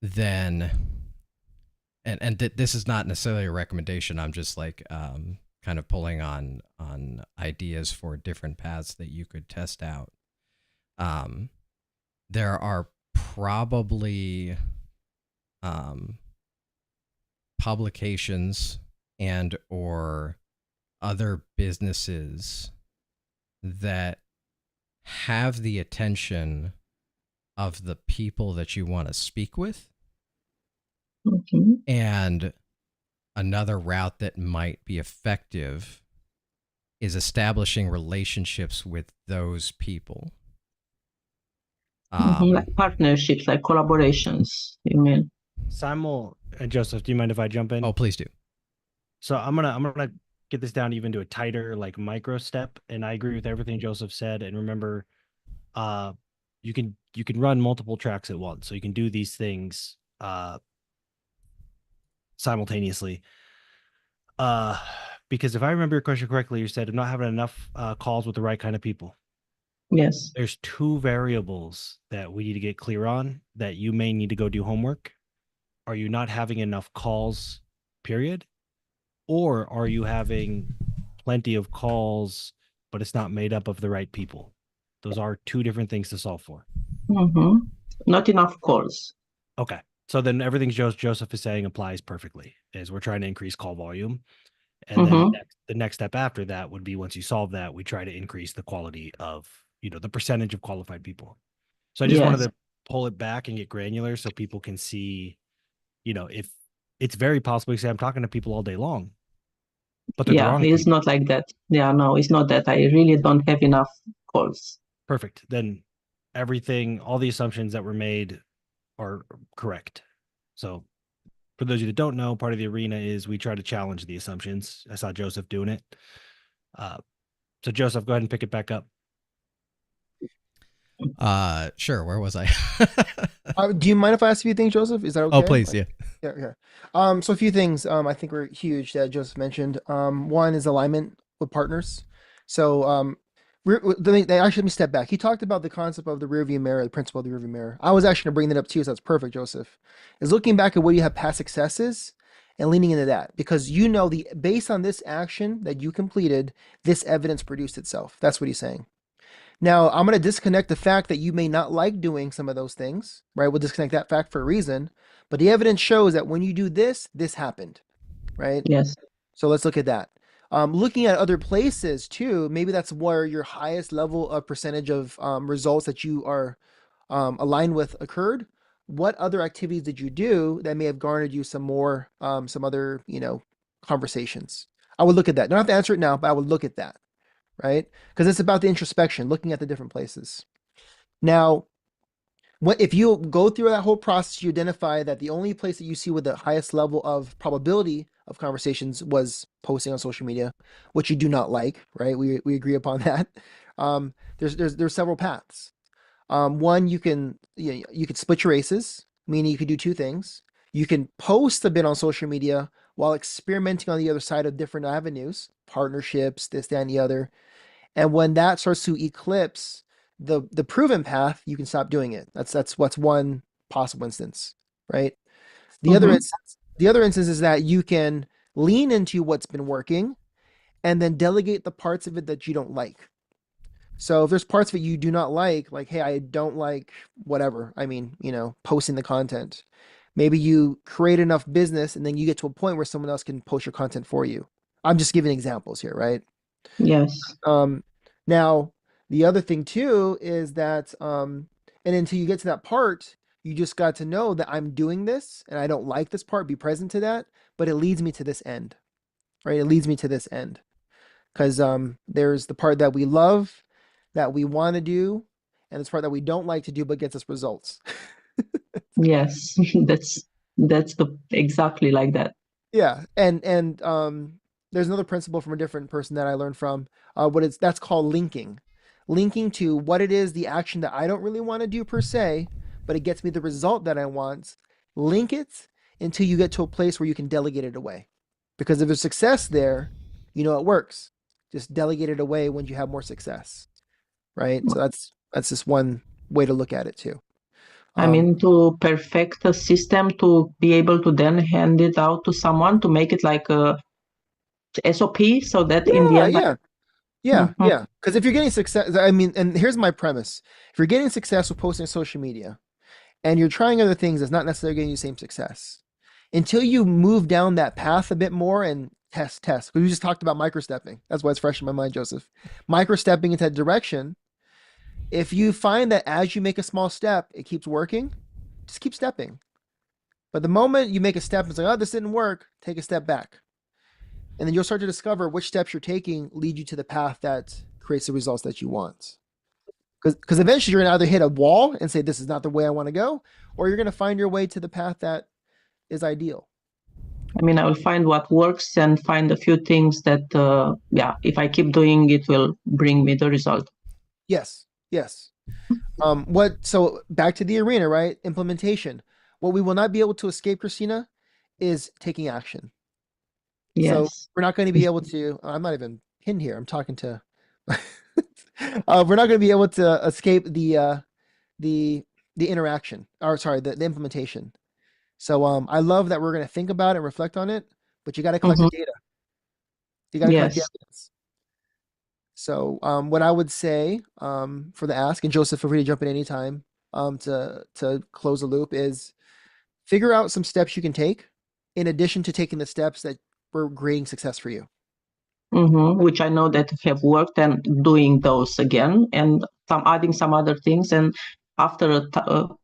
Speaker 2: then this is not necessarily a recommendation. I'm just like kind of pulling on ideas for different paths that you could test out. There are probably publications and or other businesses that have the attention of the people that you want to speak with.
Speaker 3: Okay.
Speaker 2: And another route that might be effective is establishing relationships with those people.
Speaker 3: Like partnerships, like collaborations, you mean?
Speaker 5: Simul and Joseph, do you mind if I jump in?
Speaker 2: Oh, please do.
Speaker 5: So I'm gonna get this down even to a tighter, like micro step. And I agree with everything Joseph said. And remember, you can run multiple tracks at once. So you can do these things simultaneously. Because if I remember your question correctly, you said I'm not having enough calls with the right kind of people.
Speaker 3: Yes.
Speaker 5: There's two variables that we need to get clear on that you may need to go do homework. Are you not having enough calls, period? Or are you having plenty of calls, but it's not made up of the right people? Those are two different things to solve for.
Speaker 3: Not enough calls.
Speaker 5: Okay. So then everything Joseph is saying applies perfectly, is we're trying to increase call volume. And then the next step after that would be, once you solve that, we try to increase the quality of, the percentage of qualified people. So I just wanted to pull it back and get granular so people can see, if it's very possible to say I'm talking to people all day long, but they're the wrong
Speaker 3: it's
Speaker 5: people.
Speaker 3: not like that. Yeah, no, it's not that. I really don't have enough calls.
Speaker 5: Perfect. Then everything, all the assumptions that were made are correct. So for those of you that don't know, part of the arena is we try to challenge the assumptions. I saw Joseph doing it. So Joseph, go ahead and pick it back up.
Speaker 2: Sure. Where was I?
Speaker 1: Do you mind if I ask a few things, Joseph? Is that okay?
Speaker 2: Oh, please. Yeah.
Speaker 1: So a few things I think were huge that Joseph mentioned. One is alignment with partners. So let me step back. He talked about the concept of the rearview mirror, the principle of the rearview mirror. I was actually going to bring that up too, so that's perfect, Joseph. Is looking back at where you have past successes and leaning into that, because based on this action that you completed, this evidence produced itself. That's what he's saying. Now, I'm going to disconnect the fact that you may not like doing some of those things, right? We'll disconnect that fact for a reason, but the evidence shows that when you do this, this happened, right?
Speaker 3: Yes.
Speaker 1: So let's look at that. Looking at other places too, maybe that's where your highest level of percentage of results that you are aligned with occurred. What other activities did you do that may have garnered you some more, some other, conversations? I would look at that. Don't have to answer it now, but I would look at that, right? Because it's about the introspection, looking at the different places. Now, if you go through that whole process, you identify that the only place that you see with the highest level of probability of conversations was posting on social media, which you do not like, right? We agree upon that. There's several paths. One, you could split your races, meaning you could do two things. You can post a bit on social media while experimenting on the other side of different avenues, partnerships, this, that, and the other. And when that starts to eclipse the proven path, you can stop doing it. That's what's one possible instance, right? The other instance is that you can lean into what's been working and then delegate the parts of it that you don't like. So if there's parts of it you do not like, hey, I don't like whatever, posting the content. Maybe you create enough business and then you get to a point where someone else can post your content for you. I'm just giving examples here, right?
Speaker 3: Yes.
Speaker 1: Now, the other thing too is that, and until you get to that part, You just got to know that I'm doing this and I don't like this part, be present to that, but it leads me to this end, right? It leads me to this end. Because there's the part that we love, that we want to do, and this part that we don't like to do but gets us results.
Speaker 3: Yes, that's the exactly like that.
Speaker 1: Yeah, and there's another principle from a different person that I learned from. That's called linking. Linking to what it is, the action that I don't really want to do per se, but it gets me the result that I want. Link it until you get to a place where you can delegate it away. Because if there's success there, you know it works. Just delegate it away when you have more success. Right? So that's just one way to look at it too.
Speaker 3: I mean, to perfect a system to be able to then hand it out to someone to make it like a SOP, so that in the end,
Speaker 1: Yeah.
Speaker 3: Mhm.
Speaker 1: Because if you're getting success, I mean, and here's my premise: if you're getting success with posting on social media, and you're trying other things, that's not necessarily getting you the same success. Until you move down that path a bit more and test. Because we just talked about microstepping. That's why it's fresh in my mind, Joseph. Microstepping into that direction. If you find that as you make a small step, it keeps working, just keep stepping. But the moment you make a step and it's like, oh, this didn't work, take a step back. And then you'll start to discover which steps you're taking lead you to the path that creates the results that you want. Because eventually you're going to either hit a wall and say, this is not the way I want to go, or you're going to find your way to the path that is ideal.
Speaker 3: I mean, I will find what works and find a few things that, if I keep doing it, will bring me the result.
Speaker 1: Yes. So back to the arena, right? Implementation. What we will not be able to escape, Christina, is taking action.
Speaker 3: Yes.
Speaker 1: So we're not going to be able to, I'm not even in here. I'm talking to, we're not going to be able to escape the interaction, or sorry, the implementation. So I love that we're going to think about it and reflect on it, but you got to collect the data. You got to collect the
Speaker 3: Yes.
Speaker 1: evidence. So what I would say for the ask, and Joseph, feel free to jump in anytime to close the loop, is figure out some steps you can take in addition to taking the steps that were creating success for you.
Speaker 3: Which I know that have worked, and doing those again, and adding some other things, and after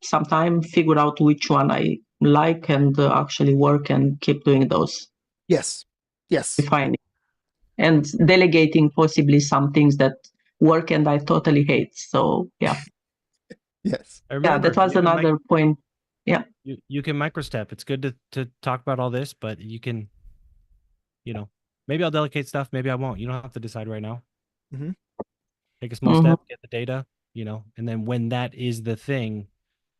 Speaker 3: some time figure out which one I like and actually work, and keep doing those.
Speaker 1: Yes.
Speaker 3: Refining and delegating possibly some things that work and I totally hate. So yeah.
Speaker 1: Yes.
Speaker 3: That was another point. Yeah.
Speaker 5: You can microstep. It's good to talk about all this, but you can, maybe I'll delegate stuff. Maybe I won't. You don't have to decide right now.
Speaker 1: Mhm.
Speaker 5: Take a small step, get the data, and then when that is the thing,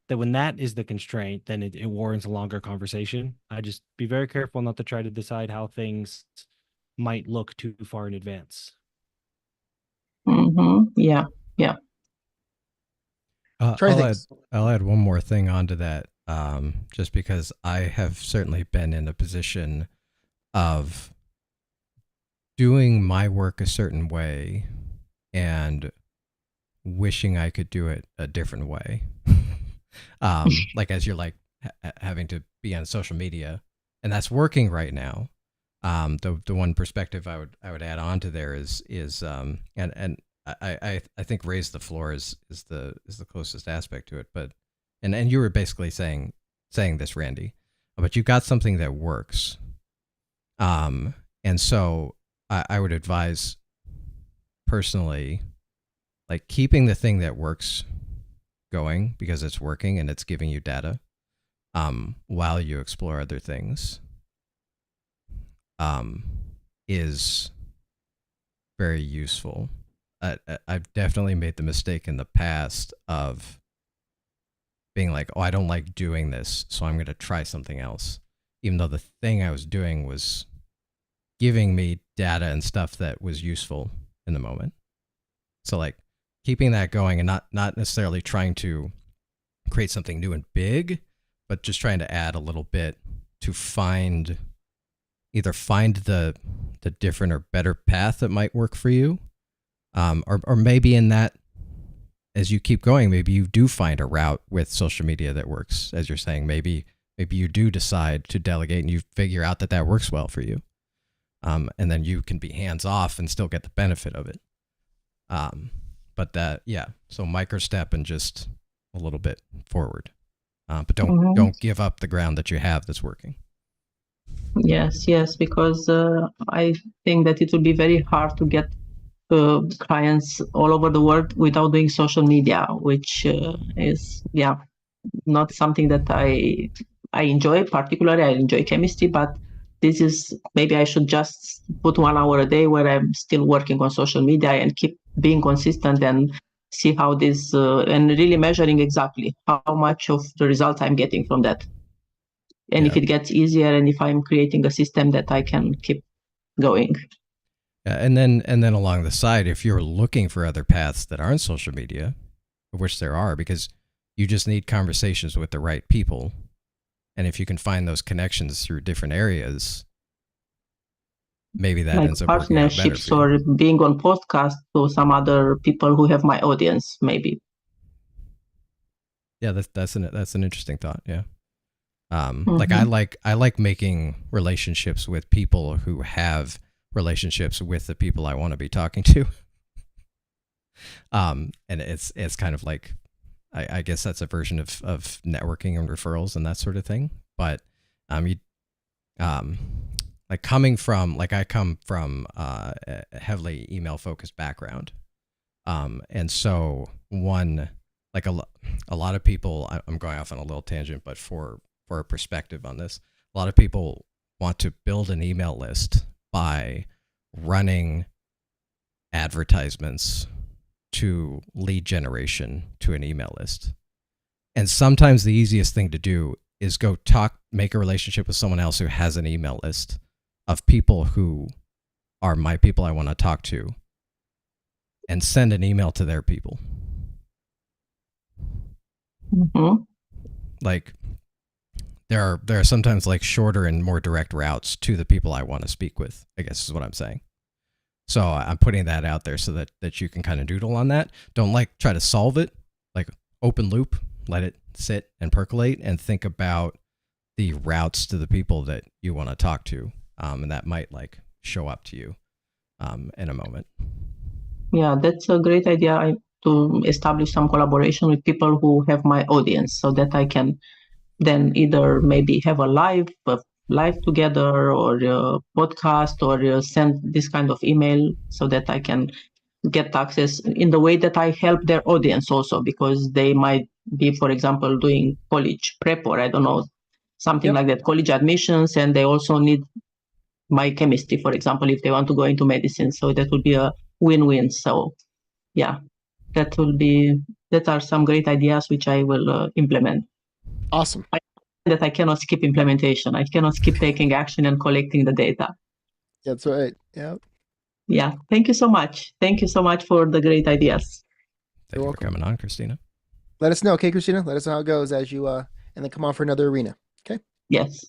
Speaker 5: when that is the constraint, then it warrants a longer conversation. I just be very careful not to try to decide how things might look too far in advance.
Speaker 3: Yeah.
Speaker 2: I'll add one more thing onto that, just because I have certainly been in a position of doing my work a certain way and wishing I could do it a different way. Like as you're like having to be on social media, and that's working right now. The one perspective I would add on to there is and I think raise the floor is the closest aspect to it, but and you were basically saying this, Randy, but you got something that works, and so I would advise personally, like keeping the thing that works going because it's working and it's giving you data, while you explore other things, is very useful. I've definitely made the mistake in the past of being like, oh, I don't like doing this, so I'm going to try something else, even though the thing I was doing was giving me data and stuff that was useful in the moment. So like keeping that going and not necessarily trying to create something new and big, but just trying to add a little bit to either find the different or better path that might work for you. Or maybe in that, as you keep going, maybe you do find a route with social media that works. As you're saying, maybe you do decide to delegate and you figure out that works well for you. And then you can be hands off and still get the benefit of it. So microstep and just a little bit forward. But don't give up the ground that you have that's working.
Speaker 3: Yes, because I think that it will be very hard to get clients all over the world without doing social media, which is not something that I enjoy. Particularly, I enjoy chemistry, but this is maybe I should just put 1 hour a day where I'm still working on social media and keep being consistent and see how this and really measuring exactly how much of the results I'm getting from that. And if it gets easier, and if I'm creating a system that I can keep going.
Speaker 2: And then along the side, if you're looking for other paths that aren't social media, of which there are, because you just need conversations with the right people, and if you can find those connections through different areas, maybe that
Speaker 3: like
Speaker 2: ends up working out better
Speaker 3: partnerships
Speaker 2: for you.
Speaker 3: or being on podcast to some other people who have my audience, maybe.
Speaker 2: Yeah, that's an interesting thought. Yeah. Like I like making relationships with people who have relationships with the people I want to be talking to. And it's kind of like, I guess that's a version of networking and referrals and that sort of thing. But, like coming from, like I come from a heavily email focused background. And so like a lot of people, I'm going off on a little tangent, but for a perspective on this, a lot of people want to build an email list by running advertisements to lead generation to an email list. And sometimes the easiest thing to do is go make a relationship with someone else who has an email list of people who are my people I want to talk to, and send an email to their people. Like there are sometimes like shorter and more direct routes to the people I want to speak with, I guess is what I'm saying. So I'm putting that out there so that you can kind of doodle on that. Don't like try to solve it, like open loop, let it sit and percolate and think about the routes to the people that you want to talk to. And that might like show up to you in a moment.
Speaker 3: Yeah, that's a great idea to establish some collaboration with people who have my audience so that I can then either maybe have a live together or a podcast or send this kind of email so that I can get access in the way that I help their audience also, because they might be, for example, doing college prep or I don't know, something like that, college admissions, and they also need my chemistry, for example, if they want to go into medicine. So that would be a win-win. So yeah, that are some great ideas which I will implement.
Speaker 1: Awesome.
Speaker 3: That I cannot skip implementation. I cannot skip taking action and collecting the data.
Speaker 1: That's right. Yeah.
Speaker 3: Yeah. Thank you so much. Thank you so much for the great ideas.
Speaker 2: Thank you for coming on, Christina.
Speaker 1: Let us know, okay, Christina? Let us know how it goes as you and then come on for another arena. Okay.
Speaker 3: Yes.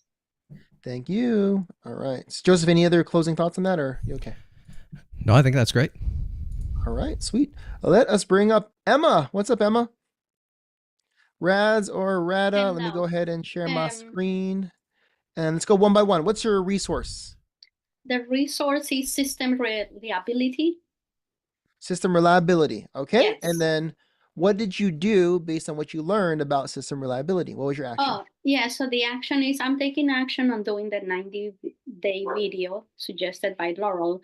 Speaker 1: Thank you. All right. So Joseph, any other closing thoughts on that, or you okay?
Speaker 2: No, I think that's great.
Speaker 1: All right, sweet. Let us bring up Emma. What's up, Emma? Raz or Rada?
Speaker 6: Hello.
Speaker 1: Let me go ahead and share my screen. And let's go one by one. What's your resource?
Speaker 6: The resource is system reliability.
Speaker 1: System reliability. Okay.
Speaker 6: Yes.
Speaker 1: And then what did you do based on what you learned about system reliability? What was your action?
Speaker 6: Oh, yeah. So the action is I'm taking action on doing the 90-day video suggested by Laurel.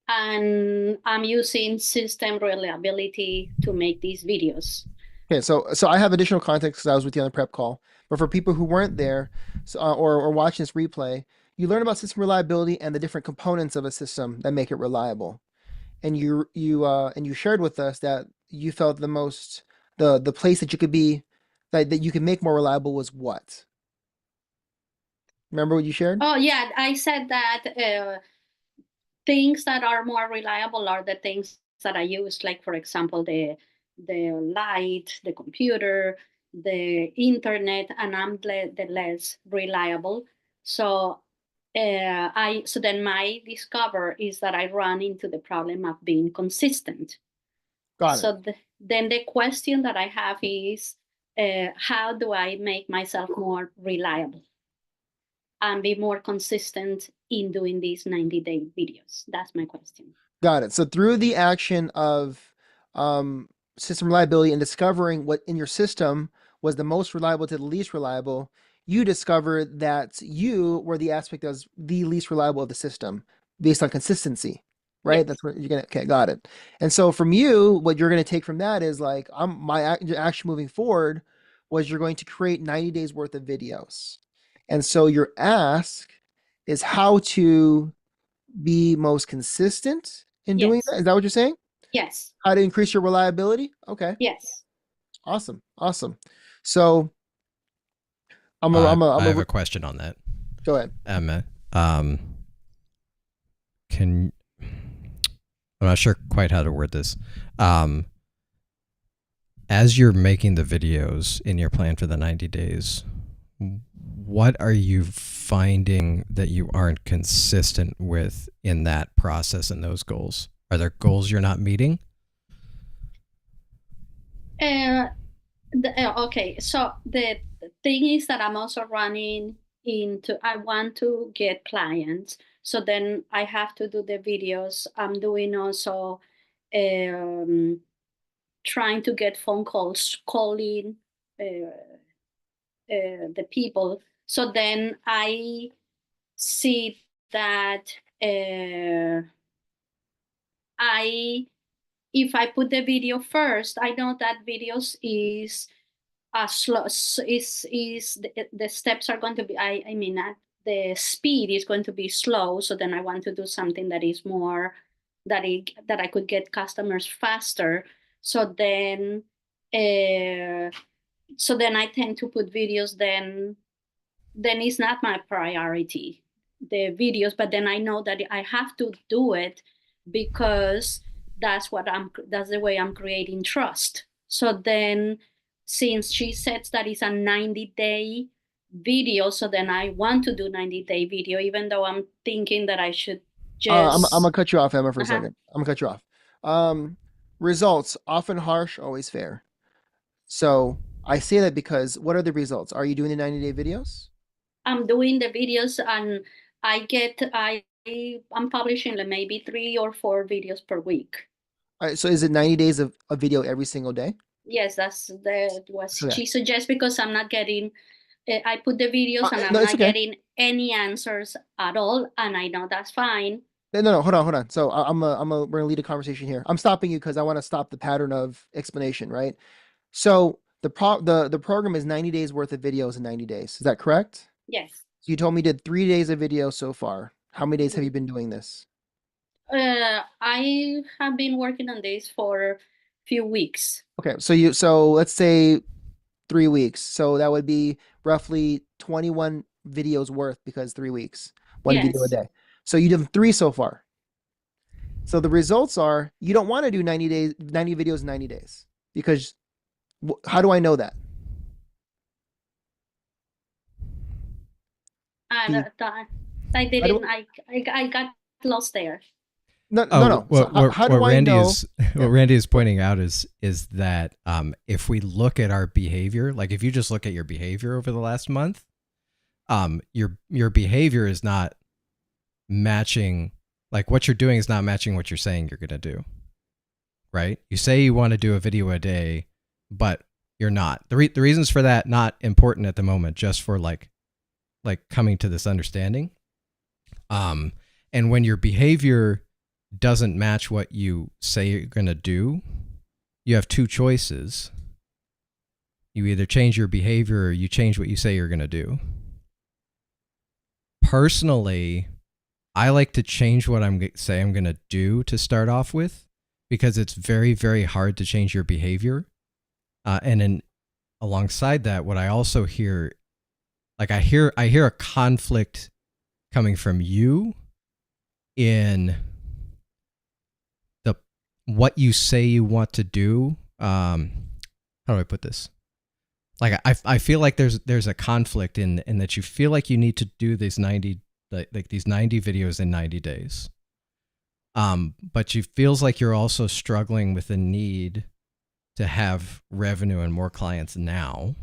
Speaker 6: And I'm using system reliability to make these videos.
Speaker 1: Okay, so I have additional context because I was with you on the prep call. But for people who weren't there or watching this replay, you learn about system reliability and the different components of a system that make it reliable. And you shared with us that you felt the place that you could be that you can make more reliable was what? Remember what you shared?
Speaker 6: Oh yeah, I said that things that are more reliable are the things that I use, like for example the light, the computer, the internet, and I'm the less reliable. So then my discover is that I run into the problem of being consistent.
Speaker 1: Got it.
Speaker 6: So then the question that I have is, how do I make myself more reliable and be more consistent in doing these 90-day videos? That's my question.
Speaker 1: Got it. So through the action of system reliability and discovering what in your system was the most reliable to the least reliable, you discovered that you were the aspect that was the least reliable of the system based on consistency, right?
Speaker 6: Yes.
Speaker 1: That's what you're gonna, okay, got it. And so from you, what you're gonna take from that is like, action moving forward was you're going to create 90 days worth of videos. And so your ask is how to be most consistent in doing
Speaker 6: Yes.
Speaker 1: that. Is that what you're saying?
Speaker 6: Yes.
Speaker 1: How to increase your reliability? Okay.
Speaker 6: Yes.
Speaker 1: Awesome. Awesome. So I'm
Speaker 2: I have
Speaker 1: a,
Speaker 2: a question on that,
Speaker 1: go ahead.
Speaker 2: Emma. Can I'm not sure quite how to word this. As you're making the videos in your plan for the 90 days, what are you finding that you aren't consistent with in that process and those goals? Are there goals you're not meeting?
Speaker 6: Okay, so the thing is that I'm also running into, I want to get clients. So then I have to do the videos. I'm doing also trying to get phone calls, calling the people. So then I see that if I put the video first, I know that videos is slow, is the steps are going to be, I mean, the speed is going to be slow. So then I want to do something that is more, that I could get customers faster. So then I tend to put videos, then it's not my priority, the videos, but then I know that I have to do it because that's the way I'm creating trust. So then, since she says that it's a 90-day video, so then I want to do 90-day video, even though I'm thinking that I should
Speaker 1: I'm
Speaker 6: just
Speaker 1: gonna cut you off, Emma, for a
Speaker 6: Uh-huh.
Speaker 1: second. I'm gonna cut you off. Results often harsh, always fair. So I say that because what are the results? Are you doing the 90-day videos?
Speaker 6: I'm doing the videos, and I'm publishing like maybe 3 or 4 videos per week.
Speaker 1: All right, so is it 90 days of a video every single day?
Speaker 6: Yes, that's what
Speaker 1: Okay.
Speaker 6: she suggests, because I'm not getting, I put the videos and I'm
Speaker 1: no, it's
Speaker 6: not
Speaker 1: okay.
Speaker 6: getting any answers at all, and I know that's fine.
Speaker 1: No, hold on. So we're gonna lead a conversation here. I'm stopping you because I want to stop the pattern of explanation, right? So the program is 90 days worth of videos in 90 days. Is that correct?
Speaker 6: Yes.
Speaker 1: So you told me you did 3 days of video so far. How many days have you been doing this?
Speaker 6: I have been working on this for a few weeks.
Speaker 1: Okay, so let's say 3 weeks. So that would be roughly 21 videos worth because 3 weeks, one video a
Speaker 6: Yes.
Speaker 1: day. So you did 3 so far. So the results are you don't want to do 90 videos in 90 days because how do I know that?
Speaker 6: And I didn't. I got lost there.
Speaker 1: No.
Speaker 2: What,
Speaker 1: So how do
Speaker 2: what
Speaker 1: I
Speaker 2: Randy
Speaker 1: know?
Speaker 2: is what Randy is pointing out is that if we look at our behavior, like if you just look at your behavior over the last month, your behavior is not matching, like what you're doing is not matching what you're saying you're gonna do. Right? You say you want to do a video a day, but you're not. The reasons for that not important at the moment, just for like coming to this understanding. And when your behavior doesn't match what you say you're going to do, you have 2 choices. You either change your behavior or you change what you say you're going to do. Personally, I like to change what I'm going to do to start off with, because it's very, very hard to change your behavior. And then alongside that, what I also hear, like I hear a conflict coming from you in what you say you want to do. How do I put this? Like I feel like there's a conflict in that you feel like you need to do these 90 videos in 90 days. But it feels like you're also struggling with the need to have revenue and more clients now.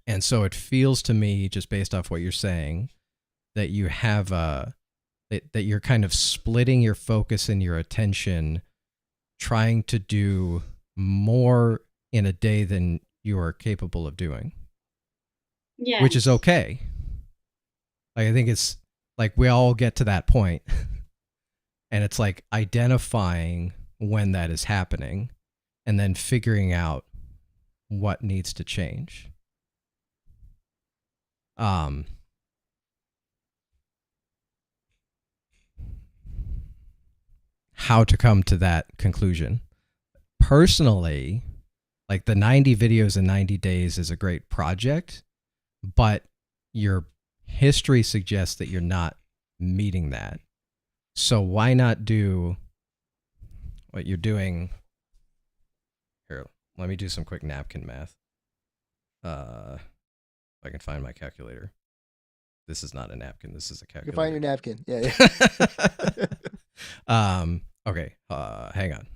Speaker 2: And so it feels to me, just based off what you're saying, that you have that you're kind of splitting your focus and your attention, trying to do more in a day than you are capable of doing,
Speaker 6: Yes.
Speaker 2: which is okay. Like, I think it's like we all get to that point and it's like identifying when that is happening and then figuring out what needs to change. How to come to that conclusion. Personally, like the 90 videos in 90 days is a great project, but your history suggests that you're not meeting that. So why not do what you're doing? Here, let me do some quick napkin math. If I can find my calculator. This is not a napkin. This is a
Speaker 1: You can
Speaker 2: calculator.
Speaker 1: find your napkin. Yeah.
Speaker 2: Okay. Hang on.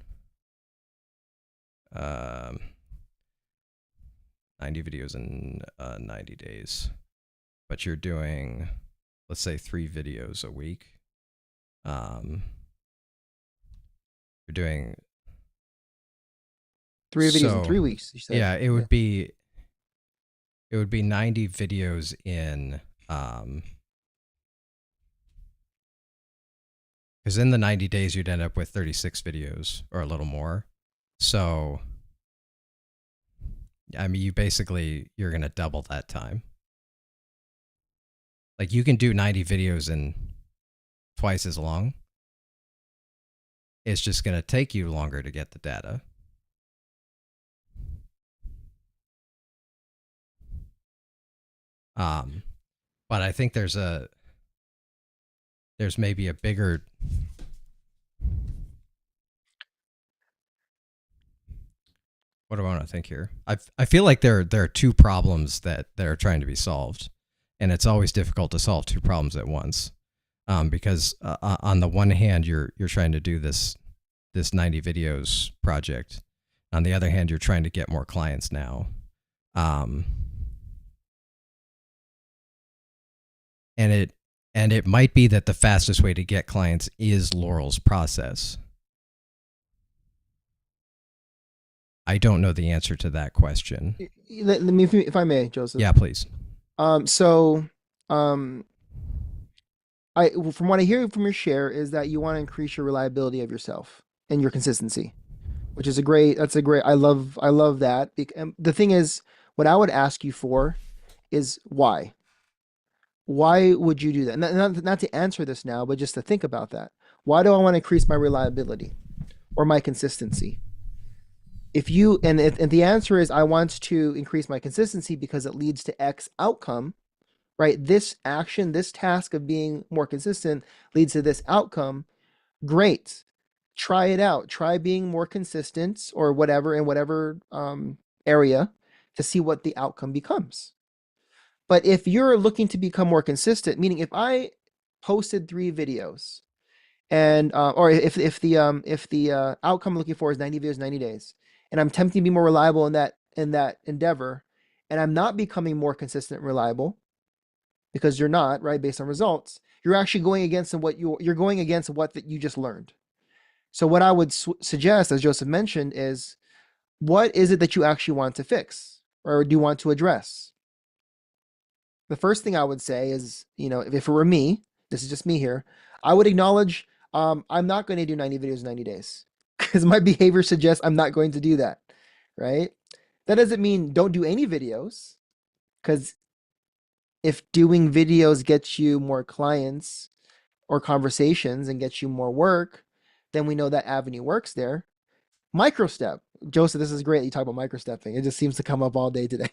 Speaker 2: 90 videos in 90 days. But you're doing, let's say, 3 videos a week. You're doing
Speaker 1: 3 videos
Speaker 2: So,
Speaker 1: in 3 weeks. You said.
Speaker 2: yeah, it would be 90 videos in because in the 90 days you'd end up with 36 videos or a little more. So I mean, you're going to double that time. Like, you can do 90 videos in twice as long. It's just going to take you longer to get the data. But I think there's maybe a bigger what do I want to think here? I feel like there are 2 problems that are trying to be solved, and it's always difficult to solve 2 problems at once, because on the one hand you're trying to do this 90 videos project. On the other hand, you're trying to get more clients now, and it might be that the fastest way to get clients is Laurel's process. I don't know the answer to that question.
Speaker 1: Let me, if I may, Joseph.
Speaker 2: Yeah, please.
Speaker 1: So, from what I hear from your share is that you want to increase your reliability of yourself and your consistency, which is I love that. The thing is, what I would ask you for is why? Why would you do that? Not to answer this now, but just to think about that. Why do I want to increase my reliability or my consistency? If the answer is I want to increase my consistency because it leads to X outcome, right? This action, this task of being more consistent leads to this outcome. Great. Try it out. Try being more consistent or whatever in whatever area to see what the outcome becomes. But if you're looking to become more consistent, meaning if I posted 3 videos and or if the outcome I'm looking for is 90 videos, 90 days, and I'm attempting to be more reliable in that endeavor, and I'm not becoming more consistent and reliable because you're not, right, based on results, you're actually going against what you're going against what that you just learned. So what I would suggest, as Joseph mentioned, is what is it that you actually want to fix or do you want to address? The first thing I would say is, if it were me, this is just me here, I would acknowledge I'm not going to do 90 videos in 90 days because my behavior suggests I'm not going to do that, right? That doesn't mean don't do any videos, because if doing videos gets you more clients or conversations and gets you more work, then we know that avenue works there. Microstep. Joseph, this is great. You talk about microstepping. It just seems to come up all day today.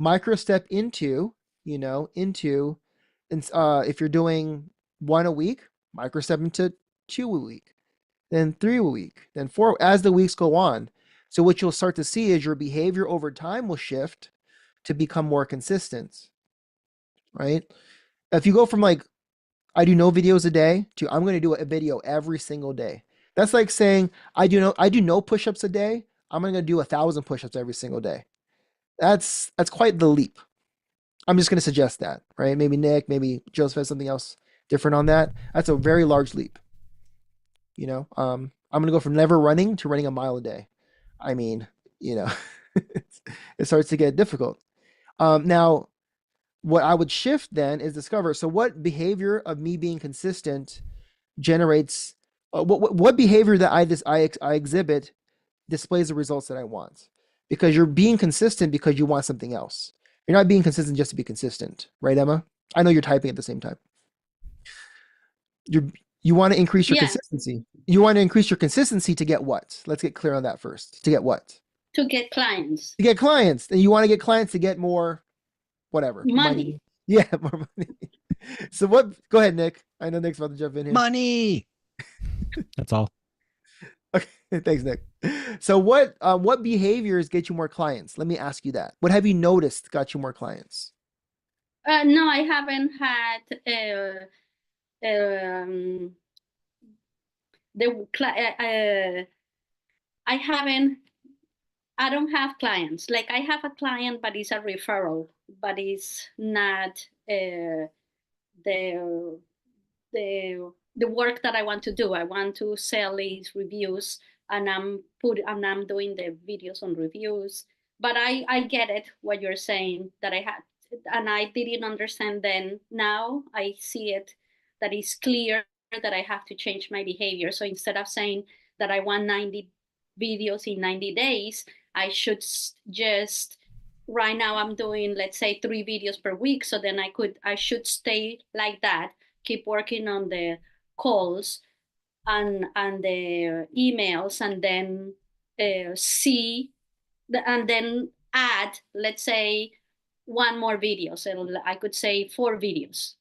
Speaker 1: Microstep into, if you're doing 1 a week, microstep into 2 a week, then 3 a week, then 4 as the weeks go on. So what you'll start to see is your behavior over time will shift to become more consistent, right? If you go from like, I do no videos a day to I'm going to do a video every single day. That's like saying I do no push-ups a day. I'm going to do 1,000 push-ups every single day. That's quite the leap. I'm just going to suggest that, right? Maybe Nick, maybe Joseph has something else different on that. That's a very large leap. I'm going to go from never running to running a mile a day. I mean, it starts to get difficult. Now, what I would shift then is discover, so what behavior of me being consistent generates what behavior that I exhibit displays the results that I want, because you're being consistent because you want something else. You're not being consistent just to be consistent, right, Emma? I know you're typing at the same time. You want to increase your
Speaker 6: Yeah,
Speaker 1: consistency. You want to increase your consistency to get what? Let's get clear on that first. To get what?
Speaker 6: to get clients,
Speaker 1: To get clients. And you want to get clients to get more whatever.
Speaker 6: money.
Speaker 1: Yeah, more money. So what, go ahead, Nick. I know Nick's about to jump in here.
Speaker 5: Money. That's all.
Speaker 1: Okay, thanks, Nick. So what behaviors get you more clients? Let me ask you that. What have you noticed got you more clients?
Speaker 6: No, I haven't had I don't have clients. Like I have a client, but it's a referral, but it's not the the work that I want to do. I want to sell these reviews, and I'm doing the videos on reviews. But I get it what you're saying, that I had, and I didn't understand then. Now I see it, that it's clear that I have to change my behavior. So instead of saying that I want 90 videos in 90 days, I should just, right now I'm doing, let's say, 3 videos per week. So then I should stay like that, keep working on the calls and the emails, and then and then add, let's say, one more video. So I could say 4 videos.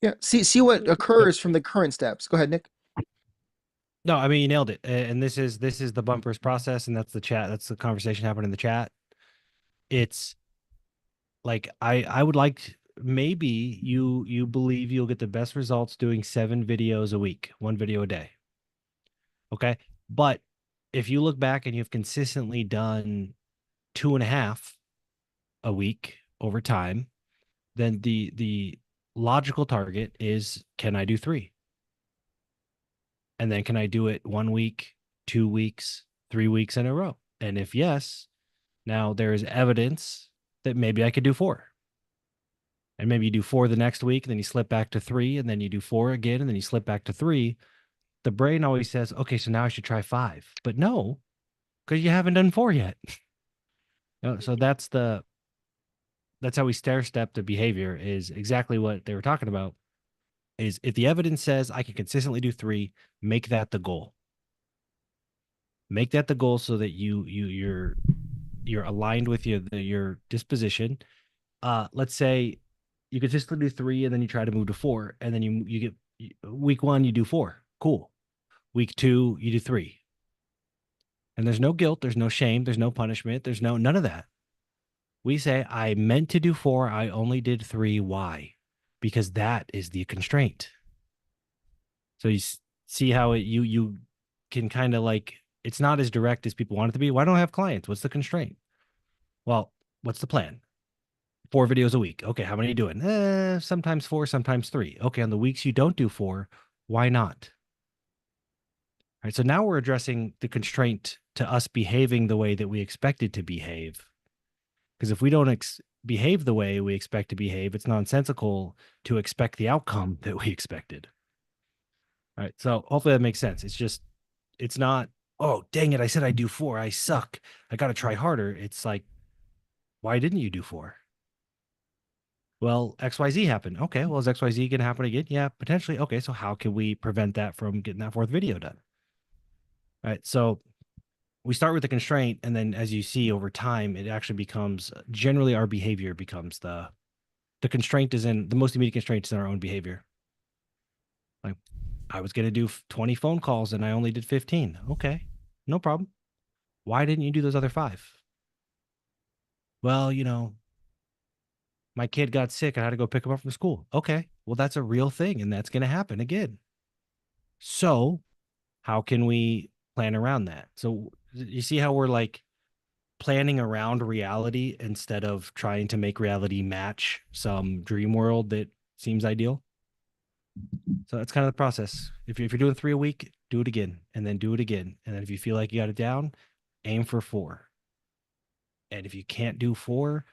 Speaker 1: Yeah. See what occurs from the current steps. Go ahead, Nick.
Speaker 5: No, I mean, you nailed it. And this is the bumpers process, and that's the chat. That's the conversation happening in the chat. It's like I would like, maybe you believe you'll get the best results doing 7 videos a week, 1 video a day. Okay. But if you look back and you've consistently done 2.5 a week over time, then the logical target is, can I do 3? And then can I do it 1 week, 2 weeks, 3 weeks in a row? And if yes, now there is evidence that maybe I could do 4. And maybe you do 4 the next week, and then you slip back to 3, and then you do 4 again, and then you slip back to 3. The brain always says, okay, so now I should try 5. But no, because you haven't done 4 yet. So that's how we stair step the behavior, is exactly what they were talking about. Is if the evidence says I can consistently do 3, make that the goal. Make that the goal so that you're aligned with your disposition. Let's say you consistently do 3, and then you try to move to 4, and then you get week 1 you do 4. Cool. Week 2 you do 3. And there's no guilt, there's no shame, there's no punishment, there's none of that. We say, I meant to do 4, I only did 3. Why? Because that is the constraint. So you see how you can kind of, like, it's not as direct as people want it to be. Why don't I have clients? What's the constraint? Well, what's the plan? 4 videos a week. Okay, how many are you doing? Sometimes 4, sometimes 3. Okay, on the weeks you don't do 4, why not? All right, so now we're addressing the constraint to us behaving the way that we expected to behave. Because if we don't behave the way we expect to behave, it's nonsensical to expect the outcome that we expected. All right, so hopefully that makes sense. It's not, oh, dang it, I said I'd do 4. I suck. I got to try harder. It's like, why didn't you do 4? Well, XYZ happened. Okay, well, is XYZ going to happen again? Yeah, potentially. Okay, so how can we prevent that from getting that 4th video done? All right, so we start with the constraint, and then as you see over time, it actually becomes, generally our behavior becomes the constraint is in, the most immediate constraint is in our own behavior. Like, I was going to do 20 phone calls and I only did 15. Okay, no problem. Why didn't you do those other 5? Well, my kid got sick. I had to go pick him up from school. Okay, well, that's a real thing, and that's going to happen again. So how can we plan around that? So you see how we're like planning around reality instead of trying to make reality match some dream world that seems ideal? So that's kind of the process. If you're doing 3 a week, do it again, and then do it again. And then if you feel like you got it down, aim for 4. And if you can't do 4,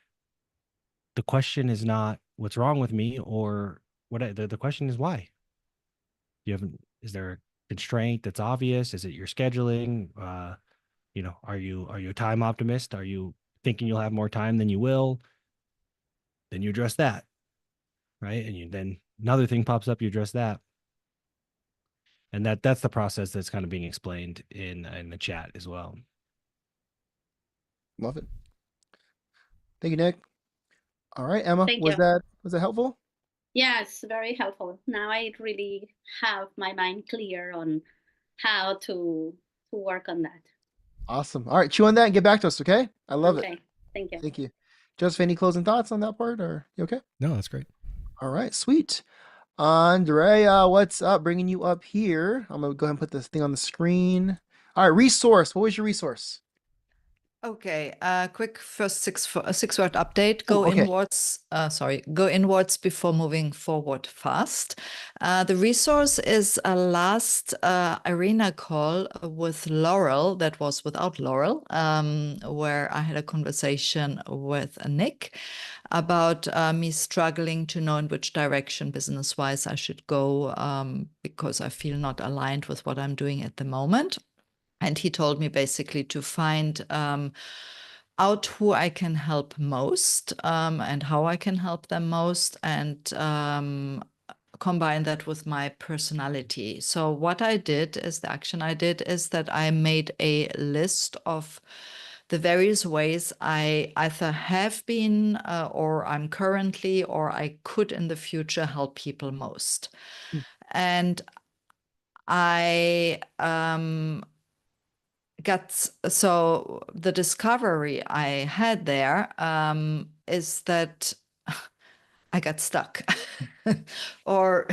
Speaker 5: the question is not what's wrong with me or the question is why. Is there a constraint that's obvious? Is it your scheduling? Are you a time optimist? Are you thinking you'll have more time than you will? Then you address that, right? And then another thing pops up, you address that. And that's the process that's kind of being explained in the chat as well.
Speaker 1: Love it. Thank you, Nick. All right, Emma,
Speaker 6: Thank
Speaker 1: was
Speaker 6: you.
Speaker 1: that helpful?
Speaker 6: Yes, very helpful. Now I really have my mind clear on how to work on that.
Speaker 1: Awesome. All right, chew on that and get back to us, okay? I love it.
Speaker 6: Okay, thank you.
Speaker 1: Thank you. Joseph, any closing thoughts on that part, or you okay?
Speaker 2: No, that's great.
Speaker 1: All right, sweet. Andrea, what's up? Bringing you up here. I'm gonna go ahead and put this thing on the screen. All right, resource. What was your resource?
Speaker 7: Okay, quick first six-word update. Go
Speaker 1: okay.
Speaker 7: inwards. Go inwards before moving forward fast. The resource is a last arena call with Laurel that was without Laurel, where I had a conversation with Nick about me struggling to know in which direction business-wise I should go, because I feel not aligned with what I'm doing at the moment. And he told me basically to find out who I can help most, and how I can help them most, and combine that with my personality. So what I did is, the action I did is that I made a list of the various ways I either have been, or I'm currently, or I could in the future help people most. And I so the discovery I had there is that I got stuck, or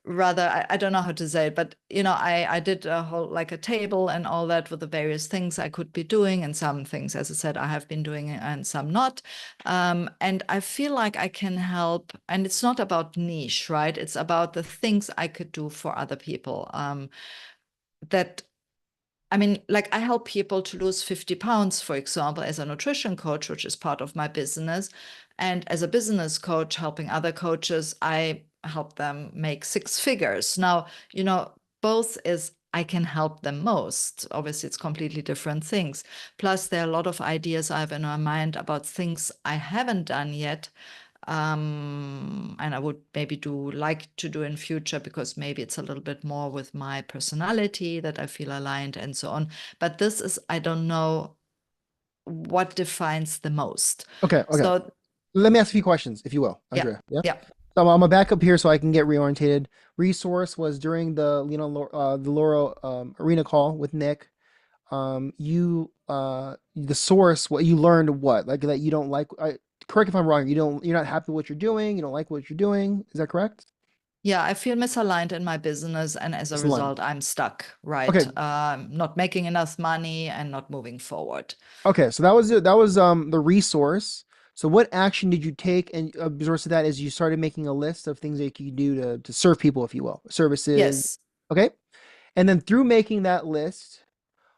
Speaker 7: rather, I don't know how to say it, but I did a whole, like a table and all that with the various things I could be doing, and some things, as I said, I have been doing and some not. And I feel like I can help, and it's not about niche, right? It's about the things I could do for other people. Like I help people to lose 50 pounds, for example, as a nutrition coach, which is part of my business. And as a business coach, helping other coaches, I help them make 6 figures. Now, both is I can help them most. Obviously, it's completely different things. Plus, there are a lot of ideas I have in my mind about things I haven't done yet. And I would maybe like to do in future, because maybe it's a little bit more with my personality that I feel aligned and so on. But this is, I don't know what defines the most.
Speaker 1: Okay.
Speaker 7: So
Speaker 1: let me ask a few questions, if you will, Andrea.
Speaker 7: yeah.
Speaker 1: So I'm gonna back up here so I can get reorientated. Resource was during the the Laurel arena call with Nick. The source, what you learned, what, like, that you don't like. Correct if I'm wrong. You're not happy with what you're doing. You don't like what you're doing. Is that correct?
Speaker 7: Yeah, I feel misaligned in my business, and as a
Speaker 1: Misaligned.
Speaker 7: result, I'm stuck, right?
Speaker 1: Okay.
Speaker 7: Not making enough money and not moving forward.
Speaker 1: Okay, so that was it. That was the resource. So what action did you take? And a resource of that is you started making a list of things that you could do to serve people, if you will, services.
Speaker 7: Yes.
Speaker 1: Okay. And then through making that list,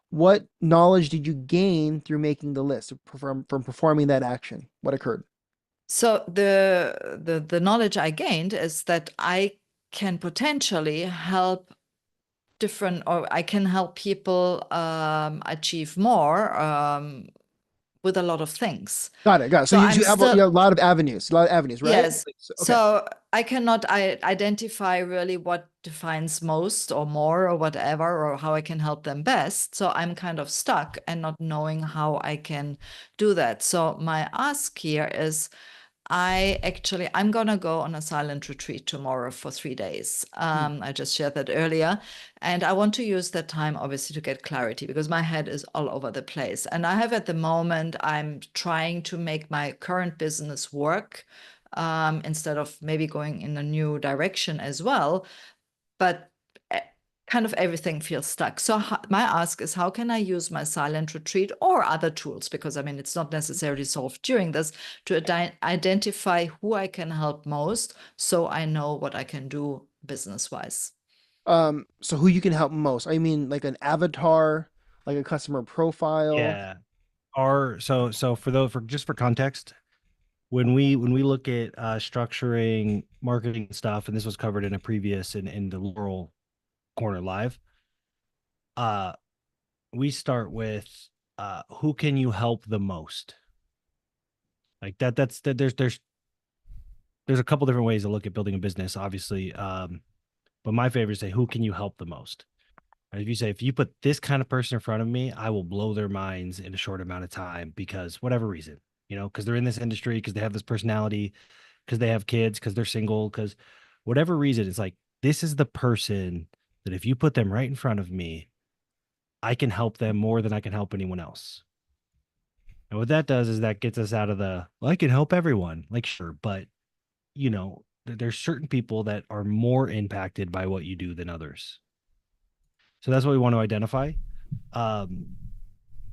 Speaker 1: what knowledge did you gain through making the list from performing that action? What occurred?
Speaker 7: So the knowledge I gained is that I can potentially help or I can help people achieve more with a lot of things.
Speaker 1: Got it. So you have a lot of avenues, right?
Speaker 7: Yes.
Speaker 1: Okay.
Speaker 7: So I cannot identify really what defines most or more or whatever, or how I can help them best. So I'm kind of stuck and not knowing how I can do that. So my ask here is, I'm going to go on a silent retreat tomorrow for 3 days. I just shared that earlier. And I want to use that time, obviously, to get clarity, because my head is all over the place. And I have, at the moment, I'm trying to make my current business work, instead of maybe going in a new direction as well. But kind of everything feels stuck. So my ask is, how can I use my silent retreat or other tools, because it's not necessarily solved during this, to identify who I can help most, so I know what I can do business-wise.
Speaker 1: So who you can help most? I mean, like an avatar, like a customer profile.
Speaker 5: Yeah. So for just for context, when we look at structuring marketing stuff, and this was covered in a previous in the Laurel Corner Live, uh we start with who can you help the most? Like that's that there's a couple different ways to look at building a business, obviously. But my favorite is say, who can you help the most? And if you say, if you put this kind of person in front of me, I will blow their minds in a short amount of time because whatever reason, because they're in this industry, because they have this personality, because they have kids, because they're single, because whatever reason, it's like, this is the person that if you put them right in front of me, I can help them more than I can help anyone else. And what that does is that gets us out of well, I can help everyone. Like, sure, but there's certain people that are more impacted by what you do than others. So that's what we want to identify.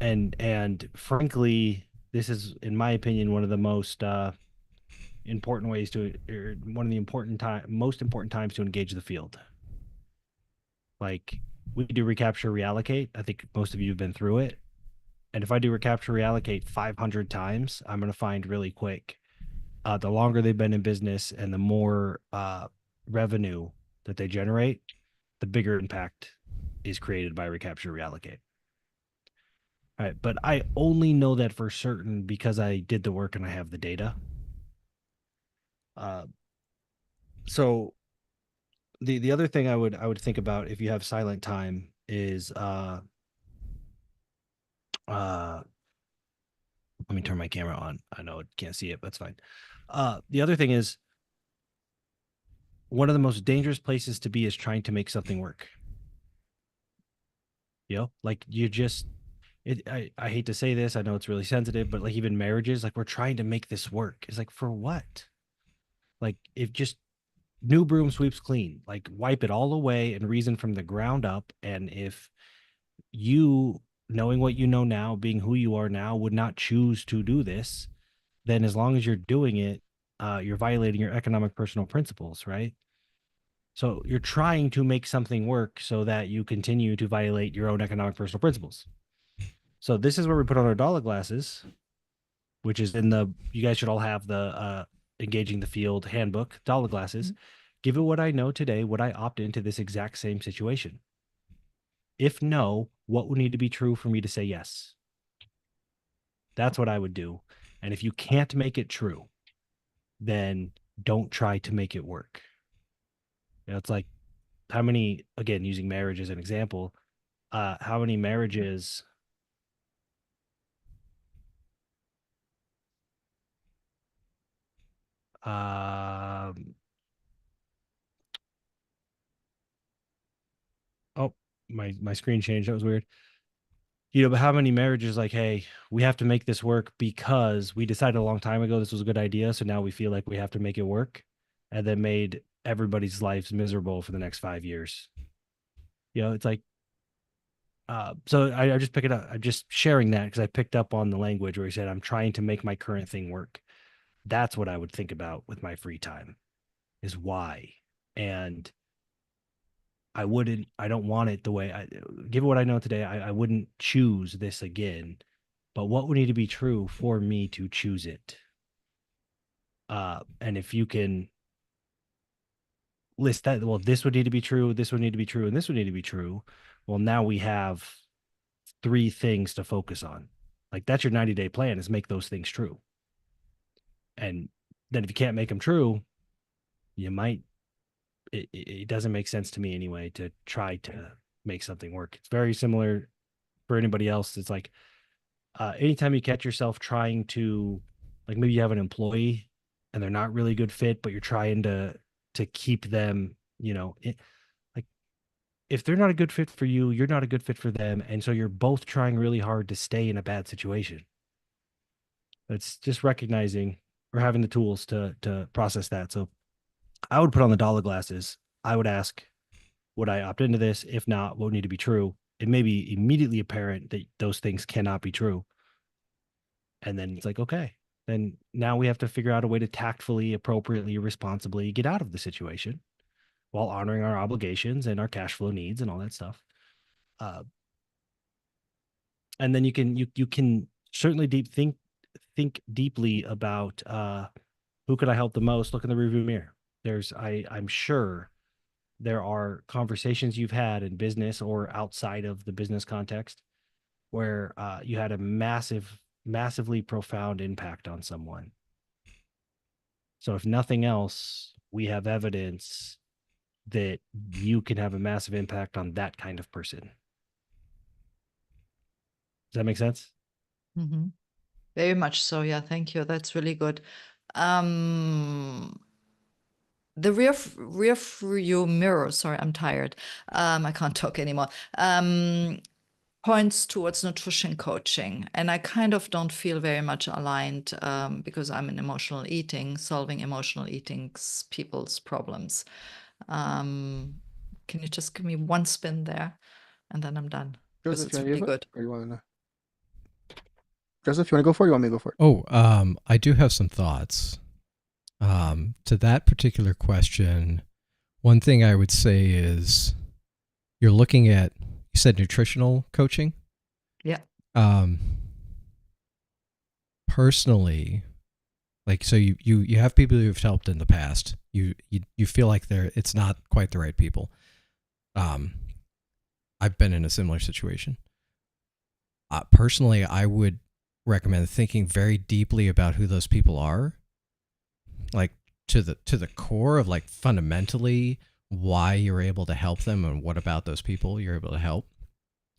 Speaker 5: And frankly, this is, in my opinion, one of the most important ways to, or one of the most important times to engage the field. Like, we do recapture, reallocate. I think most of you have been through it. And if I do recapture, reallocate 500 times, I'm going to find really quick, the longer they've been in business and the more revenue that they generate, the bigger impact is created by recapture, reallocate. All right, but I only know that for certain because I did the work and I have the data. So the other thing I would think about if you have silent time is let me turn my camera on. I know it can't see it, but it's fine. The other thing is, one of the most dangerous places to be is trying to make something work. Like you just, I hate to say this, I know it's really sensitive, but like even marriages, like we're trying to make this work. It's like, for what? Like, if just new broom sweeps clean, like wipe it all away and reason from the ground up. And if you, knowing what you know now, being who you are now, would not choose to do this, then as long as you're doing it, you're violating your economic personal principles, right? So you're trying to make something work so that you continue to violate your own economic personal principles. So this is where we put on our dollar glasses, which is you guys should all have the Engaging the Field handbook, dollar glasses. Given what I know today, would I opt into this exact same situation? If no, what would need to be true for me to say yes? That's what I would do. And if you can't make it true, then don't try to make it work. It's like, how many, again, using marriage as an example, how many marriages oh, my screen changed. That was weird. But how many marriages like, hey, we have to make this work because we decided a long time ago this was a good idea, so now we feel like we have to make it work, and then made everybody's lives miserable for the next 5 years. It's like, so I just pick it up. I'm just sharing that because I picked up on the language where he said, I'm trying to make my current thing work. That's what I would think about with my free time, is why. And I don't want it the way given what I know today, I wouldn't choose this again, but what would need to be true for me to choose it? And if you can list that, well, this would need to be true, this would need to be true, and this would need to be true. Well, now we have 3 things to focus on. Like, that's your 90-day plan, is make those things true. And then if you can't make them true, you might, it doesn't make sense to me anyway to try to make something work. It's very similar for anybody else. It's like, anytime you catch yourself trying to, like, maybe you have an employee and they're not really good fit, but you're trying to keep them, like, if they're not a good fit for you, you're not a good fit for them. And so you're both trying really hard to stay in a bad situation. It's just recognizing or having the tools to process that. So I would put on the dollar glasses. I would ask, would I opt into this? If not, what would need to be true? It may be immediately apparent that those things cannot be true. And then it's like, okay, then now we have to figure out a way to tactfully, appropriately, responsibly get out of the situation while honoring our obligations and our cash flow needs and all that stuff. And then you can certainly think deeply about who could I help the most. Look in the rearview mirror. I'm sure there are conversations you've had in business or outside of the business context where you had a massively profound impact on someone. So if nothing else, we have evidence that you can have a massive impact on that kind of person. Does that make sense?
Speaker 7: Mm-hmm. Very much so. Yeah, thank you. That's really good. The rear view mirror. Sorry, I'm tired. I can't talk anymore. Points towards nutrition coaching, and I kind of don't feel very much aligned because I'm in emotional eating, solving emotional eating people's problems. Can you just give me one spin there, and then I'm done? Because
Speaker 1: Joseph,
Speaker 7: it's
Speaker 1: you want to
Speaker 7: really
Speaker 1: go for it?
Speaker 7: good.
Speaker 1: Or you want to know? Joseph, you want to go for it? Or you want me to go for it?
Speaker 2: Oh, I do have some thoughts. To that particular question, one thing I would say is you're looking at, you said nutritional coaching?
Speaker 7: Yeah.
Speaker 2: Personally, like, so you have people who've helped in the past. You feel like it's not quite the right people. I've been in a similar situation. Personally, I would recommend thinking very deeply about who those people are, like to the core of, like, fundamentally why you're able to help them and what about those people you're able to help,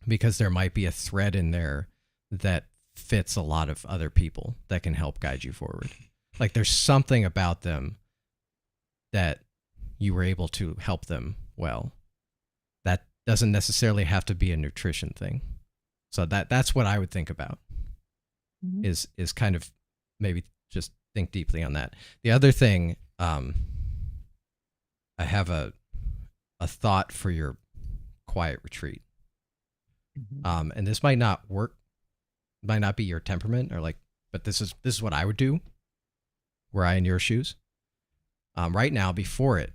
Speaker 2: because there might be a thread in there that fits a lot of other people that can help guide you forward. Like, there's something about them that you were able to help them well. That doesn't necessarily have to be a nutrition thing. So that's what I would think about. Mm-hmm. is kind of maybe just think deeply on that. The other thing, I have a thought for your quiet retreat. Mm-hmm. And this might not work, might not be your temperament, or like, but this is what I would do were I in your shoes. Right now, before it,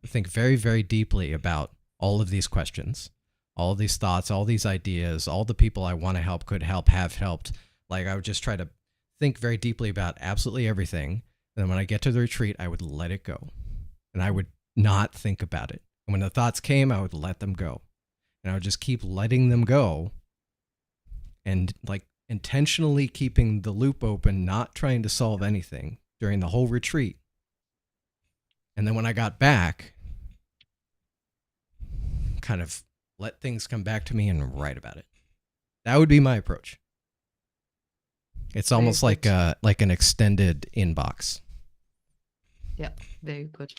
Speaker 2: think very, very deeply about all of these questions, all of these thoughts, all these ideas, all the people I want to help, could help, have helped. Like, I would just try to think very deeply about absolutely everything. And then when I get to the retreat, I would let it go. And I would not think about it. And when the thoughts came, I would let them go. And I would just keep letting them go. And, like, intentionally keeping the loop open, not trying to solve anything during the whole retreat. And then when I got back, kind of let things come back to me and write about it. That would be my approach. It's almost like an extended inbox.
Speaker 7: Yeah, very good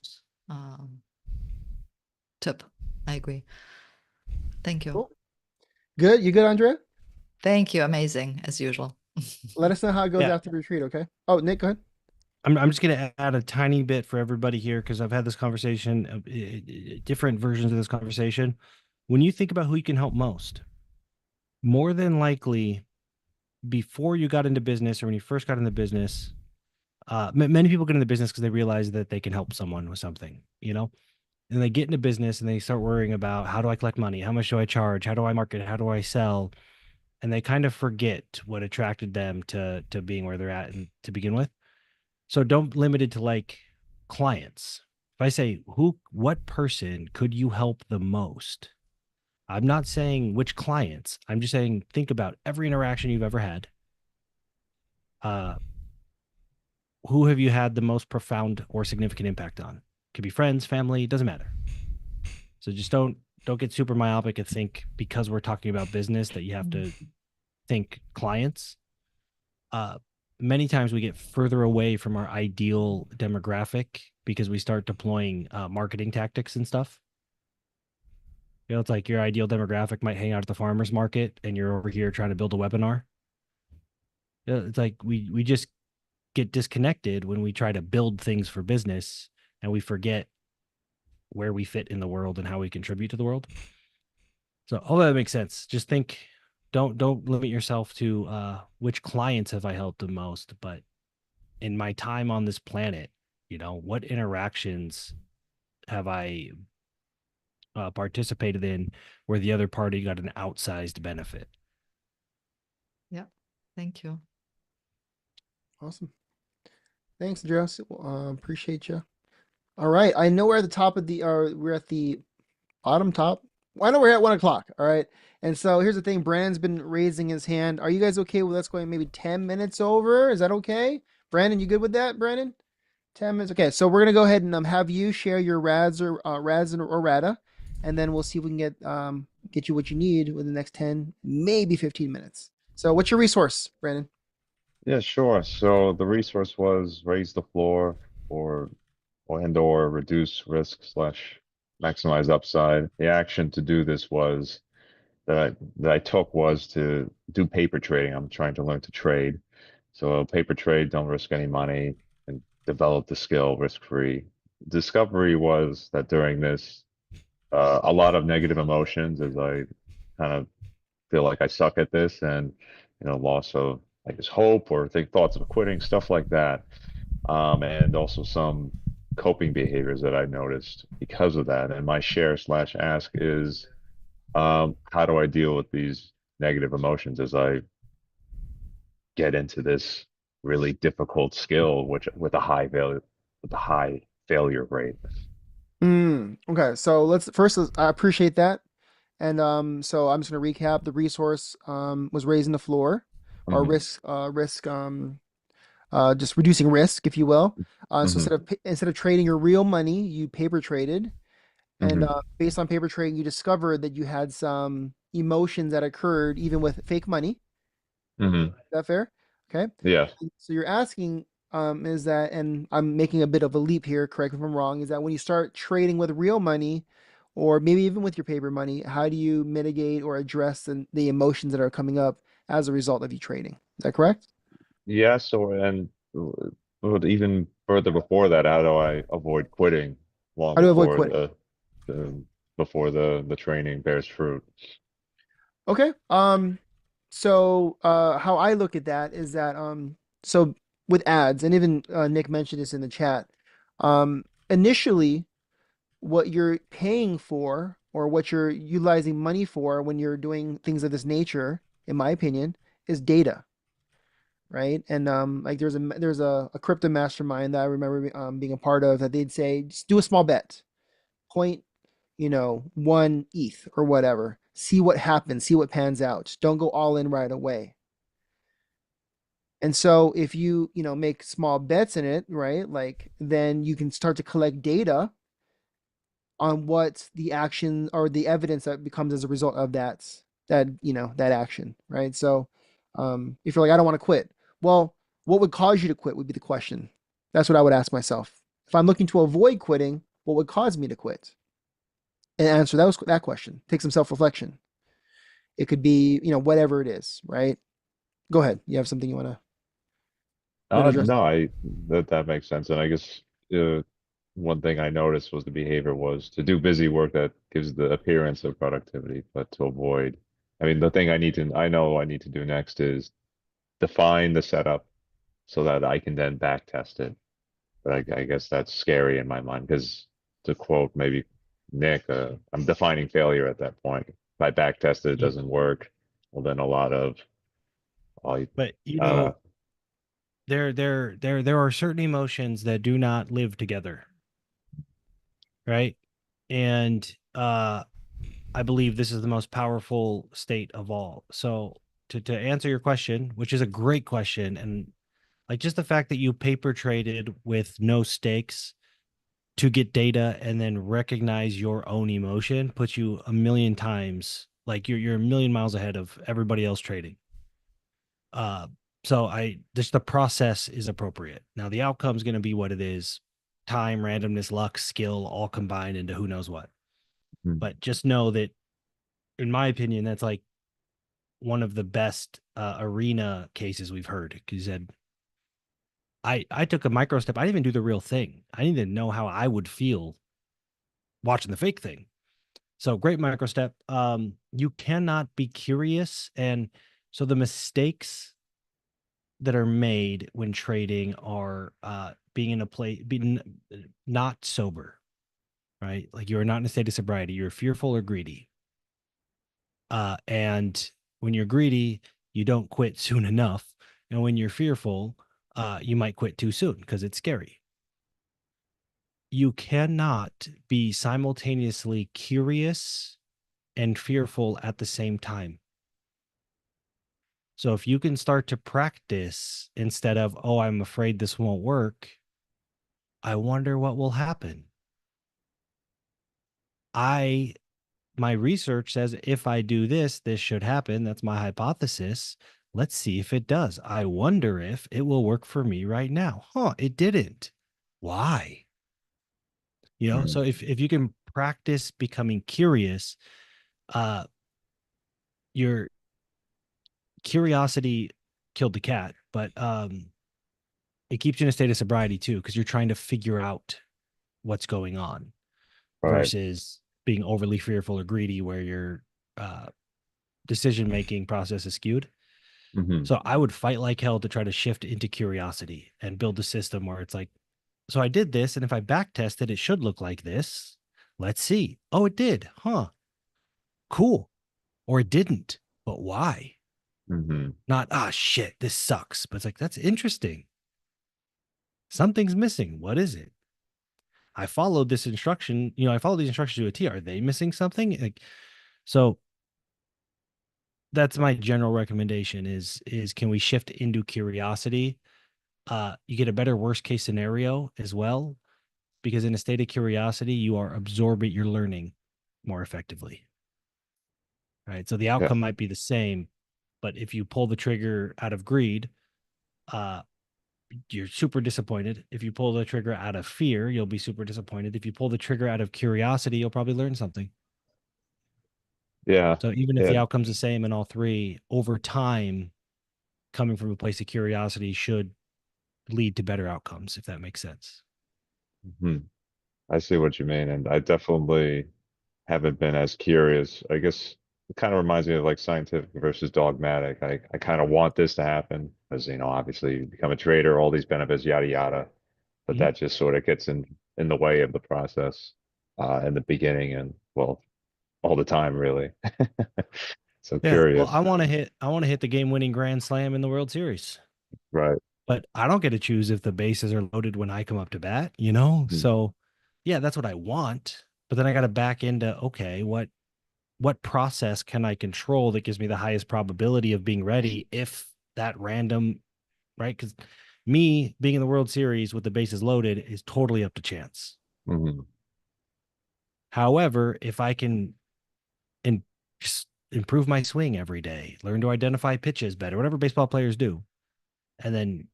Speaker 7: tip. I agree. Thank you.
Speaker 1: Cool. Good. You good, Andrea?
Speaker 7: Thank you. Amazing, as usual.
Speaker 1: Let us know how it goes after the retreat, okay? Oh, Nick, go ahead.
Speaker 5: I'm just going to add a tiny bit for everybody here, because I've had this conversation, different versions of this conversation. When you think about who you can help most, more than likely, before you got into business or when you first got into business, many people get into business because they realize that they can help someone with something, and they get into business and they start worrying about, how do I collect money? How much do I charge? How do I market? How do I sell? And they kind of forget what attracted them to being where they're at to begin with. So don't limit it to, like, clients. If I say, what person could you help the most? I'm not saying which clients. I'm just saying, think about every interaction you've ever had. Who have you had the most profound or significant impact on? Could be friends, family, doesn't matter. So just don't get super myopic and think, because we're talking about business, that you have to think clients. Many times we get further away from our ideal demographic because we start deploying marketing tactics and stuff. It's like your ideal demographic might hang out at the farmer's market and you're over here trying to build a webinar. It's like we just get disconnected when we try to build things for business, and we forget where we fit in the world and how we contribute to the world. So all that makes sense. Just think, don't limit yourself to which clients have I helped the most, but in my time on this planet, what interactions have I participated in where the other party got an outsized benefit?
Speaker 7: Yeah. Thank you.
Speaker 1: Awesome. Thanks, Andreas. Appreciate you. All right. I know we're at the top of the, we're at the bottom top. Well, I know we're at 1 o'clock. All right. And so here's the thing. Brandon's been raising his hand. Are you guys okay with us going maybe 10 minutes over? Is that okay? Brandon, you good with that, Brandon? 10 minutes. Okay. So we're going to go ahead and have you share your RADs or RADA, and then we'll see if we can get you what you need within the next 10, maybe 15 minutes. So what's your resource, Brandon?
Speaker 8: Yeah, sure. So the resource was raise the floor or and/or reduce risk slash maximize upside. The action to do this was that I took was to do paper trading. I'm trying to learn to trade. So paper trade, don't risk any money, and develop the skill risk-free. Discovery was that during this, a lot of negative emotions as I kind of feel like I suck at this, and loss of, I guess, hope or thoughts of quitting, stuff like that. And also some coping behaviors that I noticed because of that. And my share slash ask is, how do I deal with these negative emotions as I get into this really difficult skill, which with a high failure rate?
Speaker 1: Okay, so I appreciate that. And so I'm just gonna recap. The resource was raising the floor, or
Speaker 8: Mhm.
Speaker 1: just reducing risk, if you will. So
Speaker 8: Mhm.
Speaker 1: instead of trading your real money, you paper traded, and
Speaker 8: Mhm.
Speaker 1: based on paper trading, you discovered that you had some emotions that occurred even with fake money.
Speaker 8: Mhm.
Speaker 1: Is that fair? Okay.
Speaker 8: Yeah.
Speaker 1: So you're asking, is that, and I'm making a bit of a leap here, correct me if I'm wrong, is that when you start trading with real money, or maybe even with your paper money, how do you mitigate or address the emotions that are coming up as a result of you trading? Is that correct?
Speaker 8: Yeah. So, and even further before that, how do I avoid quitting long
Speaker 1: How do you avoid
Speaker 8: before
Speaker 1: quitting?
Speaker 8: the the training bears fruit?
Speaker 1: Okay. So how I look at that is that so with ads, and even Nick mentioned this in the chat, initially what you're paying for or what you're utilizing money for when you're doing things of this nature, in my opinion, is data, right? And like there's a crypto mastermind that I remember being a part of, that they'd say just do a small bet, point, 1 ETH or whatever, see what happens, see what pans out. Don't go all in right away. And so if make small bets in it, right? Like then you can start to collect data on what the action or the evidence that becomes as a result of that action, right? So if you're like, I don't want to quit, well, what would cause you to quit would be the question. That's what I would ask myself. If I'm looking to avoid quitting, what would cause me to quit? And answer that question. Take some self-reflection. It could be, whatever it is, right? Go ahead. You have something you want to address?
Speaker 8: No, that makes sense. And I guess uh, one thing I noticed was the behavior was to do busy work that gives the appearance of productivity, but to avoid. I mean, the thing I know I need to do next is define the setup so that I can then back test it. But I guess that's scary in my mind because, to quote maybe Nick, I'm defining failure at that point. If I back test it, it doesn't work. Well, then a lot of, I,
Speaker 5: But
Speaker 8: uh,
Speaker 5: there are certain emotions that do not live together, right? And I believe this is the most powerful state of all. So to answer your question, which is a great question, and like just the fact that you paper traded with no stakes to get data and then recognize your own emotion puts you a million times, like you're a million miles ahead of everybody else trading. So the process is appropriate. Now the outcome is going to be what it is: time, randomness, luck, skill, all combined into who knows what.
Speaker 8: hmm.
Speaker 5: But just know that, in my opinion, that's like one of the best arena cases we've heard. Because you said, I took a micro step. I didn't even do the real thing. I didn't even know how I would feel watching the fake thing. So great micro step. You cannot be curious. And so the mistakes that are made when trading are being in a place, being not sober, right? Like you're not in a state of sobriety. You're fearful or greedy. And when you're greedy, you don't quit soon enough. And when you're fearful, you might quit too soon because it's scary. You cannot be simultaneously curious and fearful at the same time. So if you can start to practice instead of, oh, I'm afraid this won't work, I wonder what will happen. My research says if I do this, this should happen. That's my hypothesis. Let's see if it does. I wonder if it will work for me right now. Huh, it didn't. Why? You know, so if you can practice becoming curious, your curiosity killed the cat, but it keeps you in a state of sobriety too, because you're trying to figure out what's going on versus being overly fearful or greedy where your decision-making process is skewed. So I would fight like hell to try to shift into curiosity and build a system where it's like, so I did this, and if I back test it, it should look like this. Let's see. Oh, it did. Huh. Cool. Or it didn't. But why? Not, shit, this sucks. But it's like, that's interesting. Something's missing. What is it? I followed this instruction. I followed these instructions to a T. Are they missing something? Like, so that's my general recommendation is can we shift into curiosity? You get a better worst case scenario as well, because in a state of curiosity, you are absorbing your learning more effectively. Right. So the outcome might be the same, but if you pull the trigger out of greed, you're super disappointed. If you pull the trigger out of fear, you'll be super disappointed. If you pull the trigger out of curiosity, you'll probably learn something.
Speaker 8: Yeah.
Speaker 5: So even if the outcome's the same in all three, over time, coming from a place of curiosity should lead to better outcomes, if that makes sense.
Speaker 8: I see what you mean. And I definitely haven't been as curious. I guess it kind of reminds me of like scientific versus dogmatic. I kind of want this to happen because, obviously you become a trader, all these benefits, yada, yada. But that just sort of gets in the way of the process in the beginning and, well, all the time, really. So curious.
Speaker 5: Well, I want to hit the game-winning grand slam in the World Series.
Speaker 8: Right.
Speaker 5: But I don't get to choose if the bases are loaded when I come up to bat, So yeah, that's what I want. But then I got to back into, okay, what process can I control that gives me the highest probability of being ready if that random, right? Because me being in the World Series with the bases loaded is totally up to chance. However, if I can just improve my swing every day, learn to identify pitches better, whatever baseball players do, and then,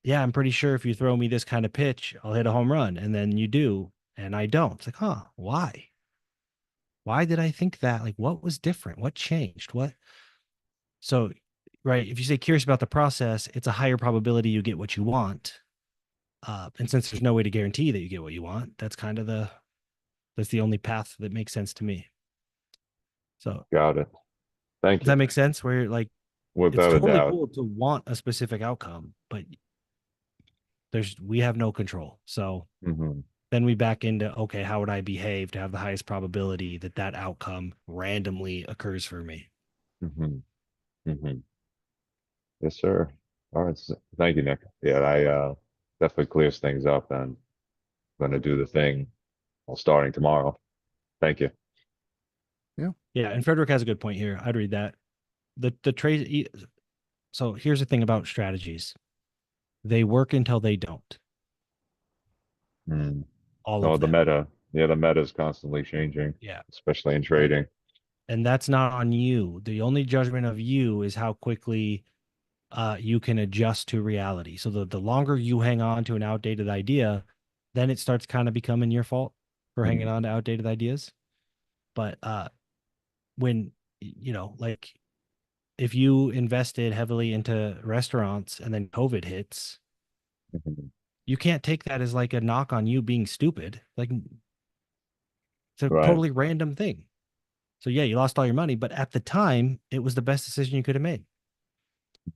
Speaker 5: I'm pretty sure if you throw me this kind of pitch, I'll hit a home run. And then you do, and I don't. It's like, why? Why did I think that? Like, what was different? What changed? What? So, right, if you say curious about the process, it's a higher probability you get what you want. And since there's no way to guarantee that you get what you want, that's kind of that's the only path that makes sense to me. So
Speaker 8: got it. Thank you.
Speaker 5: Does that make sense? Where you're like,
Speaker 8: without
Speaker 5: it's totally
Speaker 8: a doubt,
Speaker 5: cool to want a specific outcome, but we have no control. So then we back into, okay, how would I behave to have the highest probability that outcome randomly occurs for me?
Speaker 8: Yes, sir. All right. Thank you, Nick. Yeah, I definitely clears things up, and I'm going to do the thing starting tomorrow. Thank you.
Speaker 5: Yeah, and Frederick has a good point here. I'd read that. The trade. So here's the thing about strategies: they work until they don't. All of
Speaker 8: the
Speaker 5: them.
Speaker 8: meta. Yeah, the meta is constantly changing.
Speaker 5: Yeah,
Speaker 8: especially in trading.
Speaker 5: And that's not on you. The only judgment of you is how quickly you can adjust to reality. So the longer you hang on to an outdated idea, then it starts kind of becoming your fault for hanging on to outdated ideas. But when, like if you invested heavily into restaurants and then COVID hits, you can't take that as like a knock on you being stupid. Like it's a totally random thing. So yeah, you lost all your money, but at the time it was the best decision you could have made.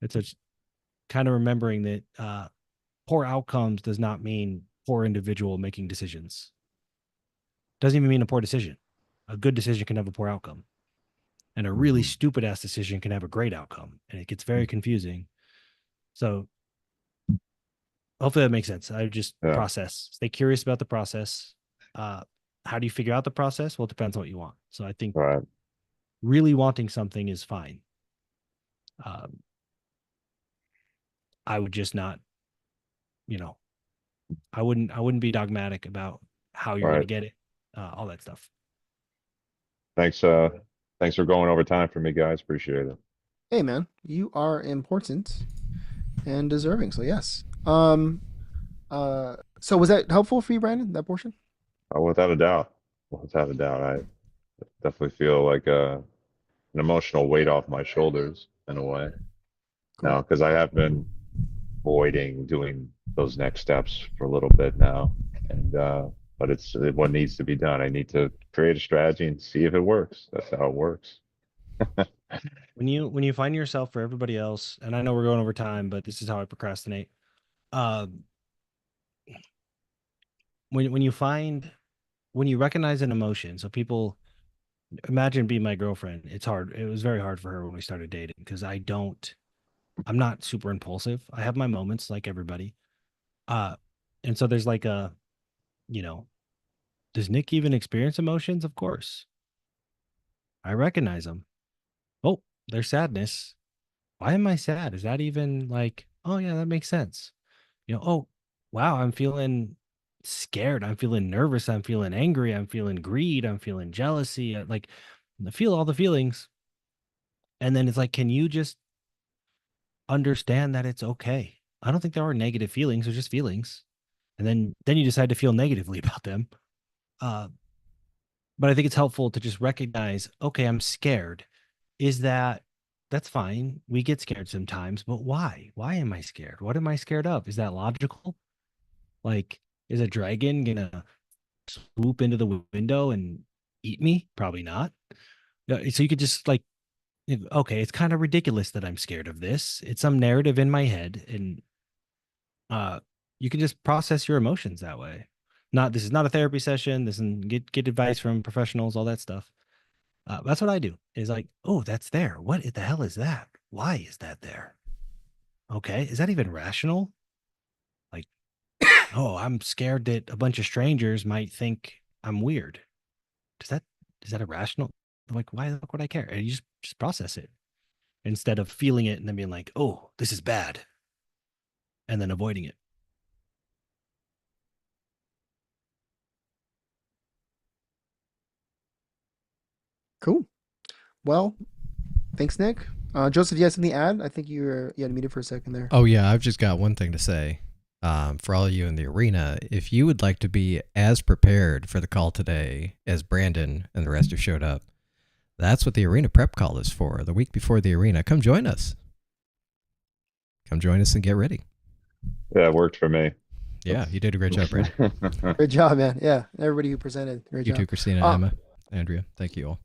Speaker 5: It's a kind of remembering that poor outcomes does not mean poor individual making decisions. Doesn't even mean a poor decision. A good decision can have a poor outcome. and a really stupid ass decision can have a great outcome, and it gets very confusing. So hopefully that makes sense. I would just
Speaker 8: Yeah.
Speaker 5: process, stay curious about the process. How do you figure out the process? Well, it depends on what you want. So I think
Speaker 8: Right.
Speaker 5: really wanting something is fine. I would just not, I wouldn't be dogmatic about how you're going
Speaker 8: Right.
Speaker 5: to get it, all that stuff.
Speaker 8: Thanks for going over time for me, guys. Appreciate it.
Speaker 1: Hey, man, you are important and deserving. So yes. So was that helpful for you, Brandon? That portion?
Speaker 8: Without a doubt. Without a doubt. I definitely feel like an emotional weight off my shoulders in a way.
Speaker 1: Cool.
Speaker 8: Now, because I have been avoiding doing those next steps for a little bit now. And but it's what needs to be done. I need to create a strategy and see if it works. That's how it works.
Speaker 5: When you find yourself, for everybody else, and I know we're going over time, but this is how I procrastinate. When you recognize an emotion, so people imagine being my girlfriend. It's hard. It was very hard for her when we started dating because I'm not super impulsive. I have my moments like everybody. And so there's like a, does Nick even experience emotions? Of course. I recognize them. Oh, there's sadness. Why am I sad? Is that even like, oh yeah, that makes sense. Oh, wow, I'm feeling scared. I'm feeling nervous. I'm feeling angry. I'm feeling greed. I'm feeling jealousy. Like, I feel all the feelings. And then it's like, can you just understand that it's okay? I don't think there are negative feelings. They're just feelings. And then you decide to feel negatively about them. But I think it's helpful to just recognize, okay, I'm scared. That's fine. We get scared sometimes, but why? Why am I scared? What am I scared of? Is that logical? Like, is a dragon gonna swoop into the window and eat me? Probably not. So you could just like, okay, it's kind of ridiculous that I'm scared of this. It's some narrative in my head, and you can just process your emotions that way. This is not a therapy session. This is get advice from professionals, all that stuff. That's what I do. Is like, oh, that's there. What the hell is that? Why is that there? Okay, is that even rational? Like, oh, I'm scared that a bunch of strangers might think I'm weird. Is that irrational? I'm like, why the fuck would I care? And you just process it instead of feeling it and then being like, oh, this is bad, and then avoiding it.
Speaker 1: Cool. Well, thanks, Nick. Joseph, you have something to add? I think you had muted for a second there.
Speaker 2: Oh yeah, I've just got one thing to say. For all of you in the arena, if you would like to be as prepared for the call today as Brandon and the rest who showed up, that's what the arena prep call is for. The week before the arena, come join us. Come join us and get ready.
Speaker 8: Yeah, it worked for me.
Speaker 2: Yeah, you did a great job, Brandon.
Speaker 1: Great job, man. Yeah, everybody who presented, great
Speaker 2: You
Speaker 1: job.
Speaker 2: too, Christina, Emma, Andrea. Thank you all.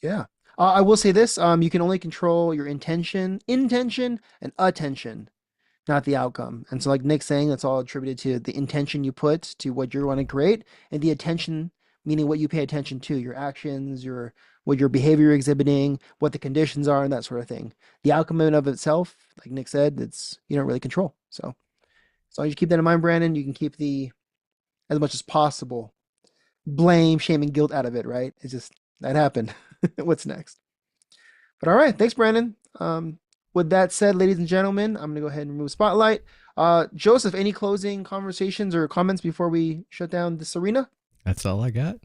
Speaker 1: Yeah. I will say this, you can only control your intention, and attention, not the outcome. And so like Nick's saying, that's all attributed to the intention you put to what you want to create, and the attention, meaning what you pay attention to, your actions, what your behavior you're exhibiting, what the conditions are, and that sort of thing. The outcome in and of itself, like Nick said, you don't really control. So as long as you keep that in mind, Brandon, you can keep as much as possible, blame, shame, and guilt out of it, right? It's just that happened. What's next? But all right, thanks, Brandon. With that said, ladies and gentlemen, I'm gonna go ahead and remove spotlight. Joseph, any closing conversations or comments before we shut down this arena?
Speaker 2: That's all I got.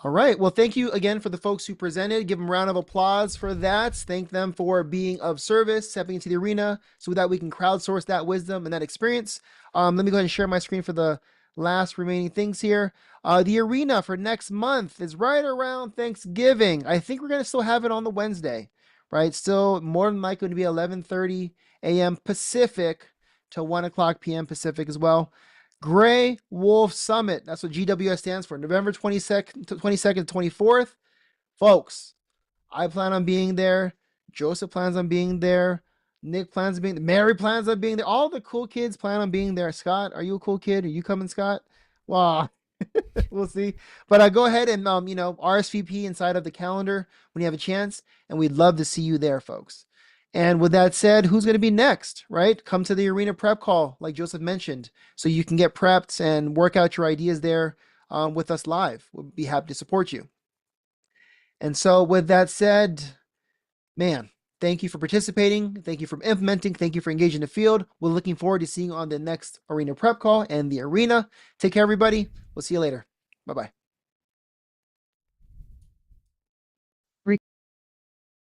Speaker 1: All right. Well, thank you again for the folks who presented. Give them a round of applause for that. Thank them for being of service, stepping into the arena so that we can crowdsource that wisdom and that experience. Let me go ahead and share my screen for the last remaining things here. The arena for next month is right around Thanksgiving. I think we're going to still have it on the Wednesday, right? Still more than likely to be 11:30 a.m. Pacific to 1 o'clock p.m. Pacific as well. Gray Wolf Summit. That's what GWS stands for. November 22nd to 24th. Folks, I plan on being there. Joseph plans on being there. Nick plans on being there. Mary plans on being there. All the cool kids plan on being there. Scott, are you a cool kid? Are you coming, Scott? Wow. We'll see. But go ahead and RSVP inside of the calendar when you have a chance, and we'd love to see you there, folks. And with that said, who's going to be next, right? Come to the arena prep call, like Joseph mentioned, so you can get prepped and work out your ideas there with us live. We'll be happy to support you. And so with that said, man, thank you for participating. Thank you for implementing. Thank you for engaging the field. We're looking forward to seeing you on the next arena prep call and the arena. Take care, everybody. We'll see you later. Bye-bye.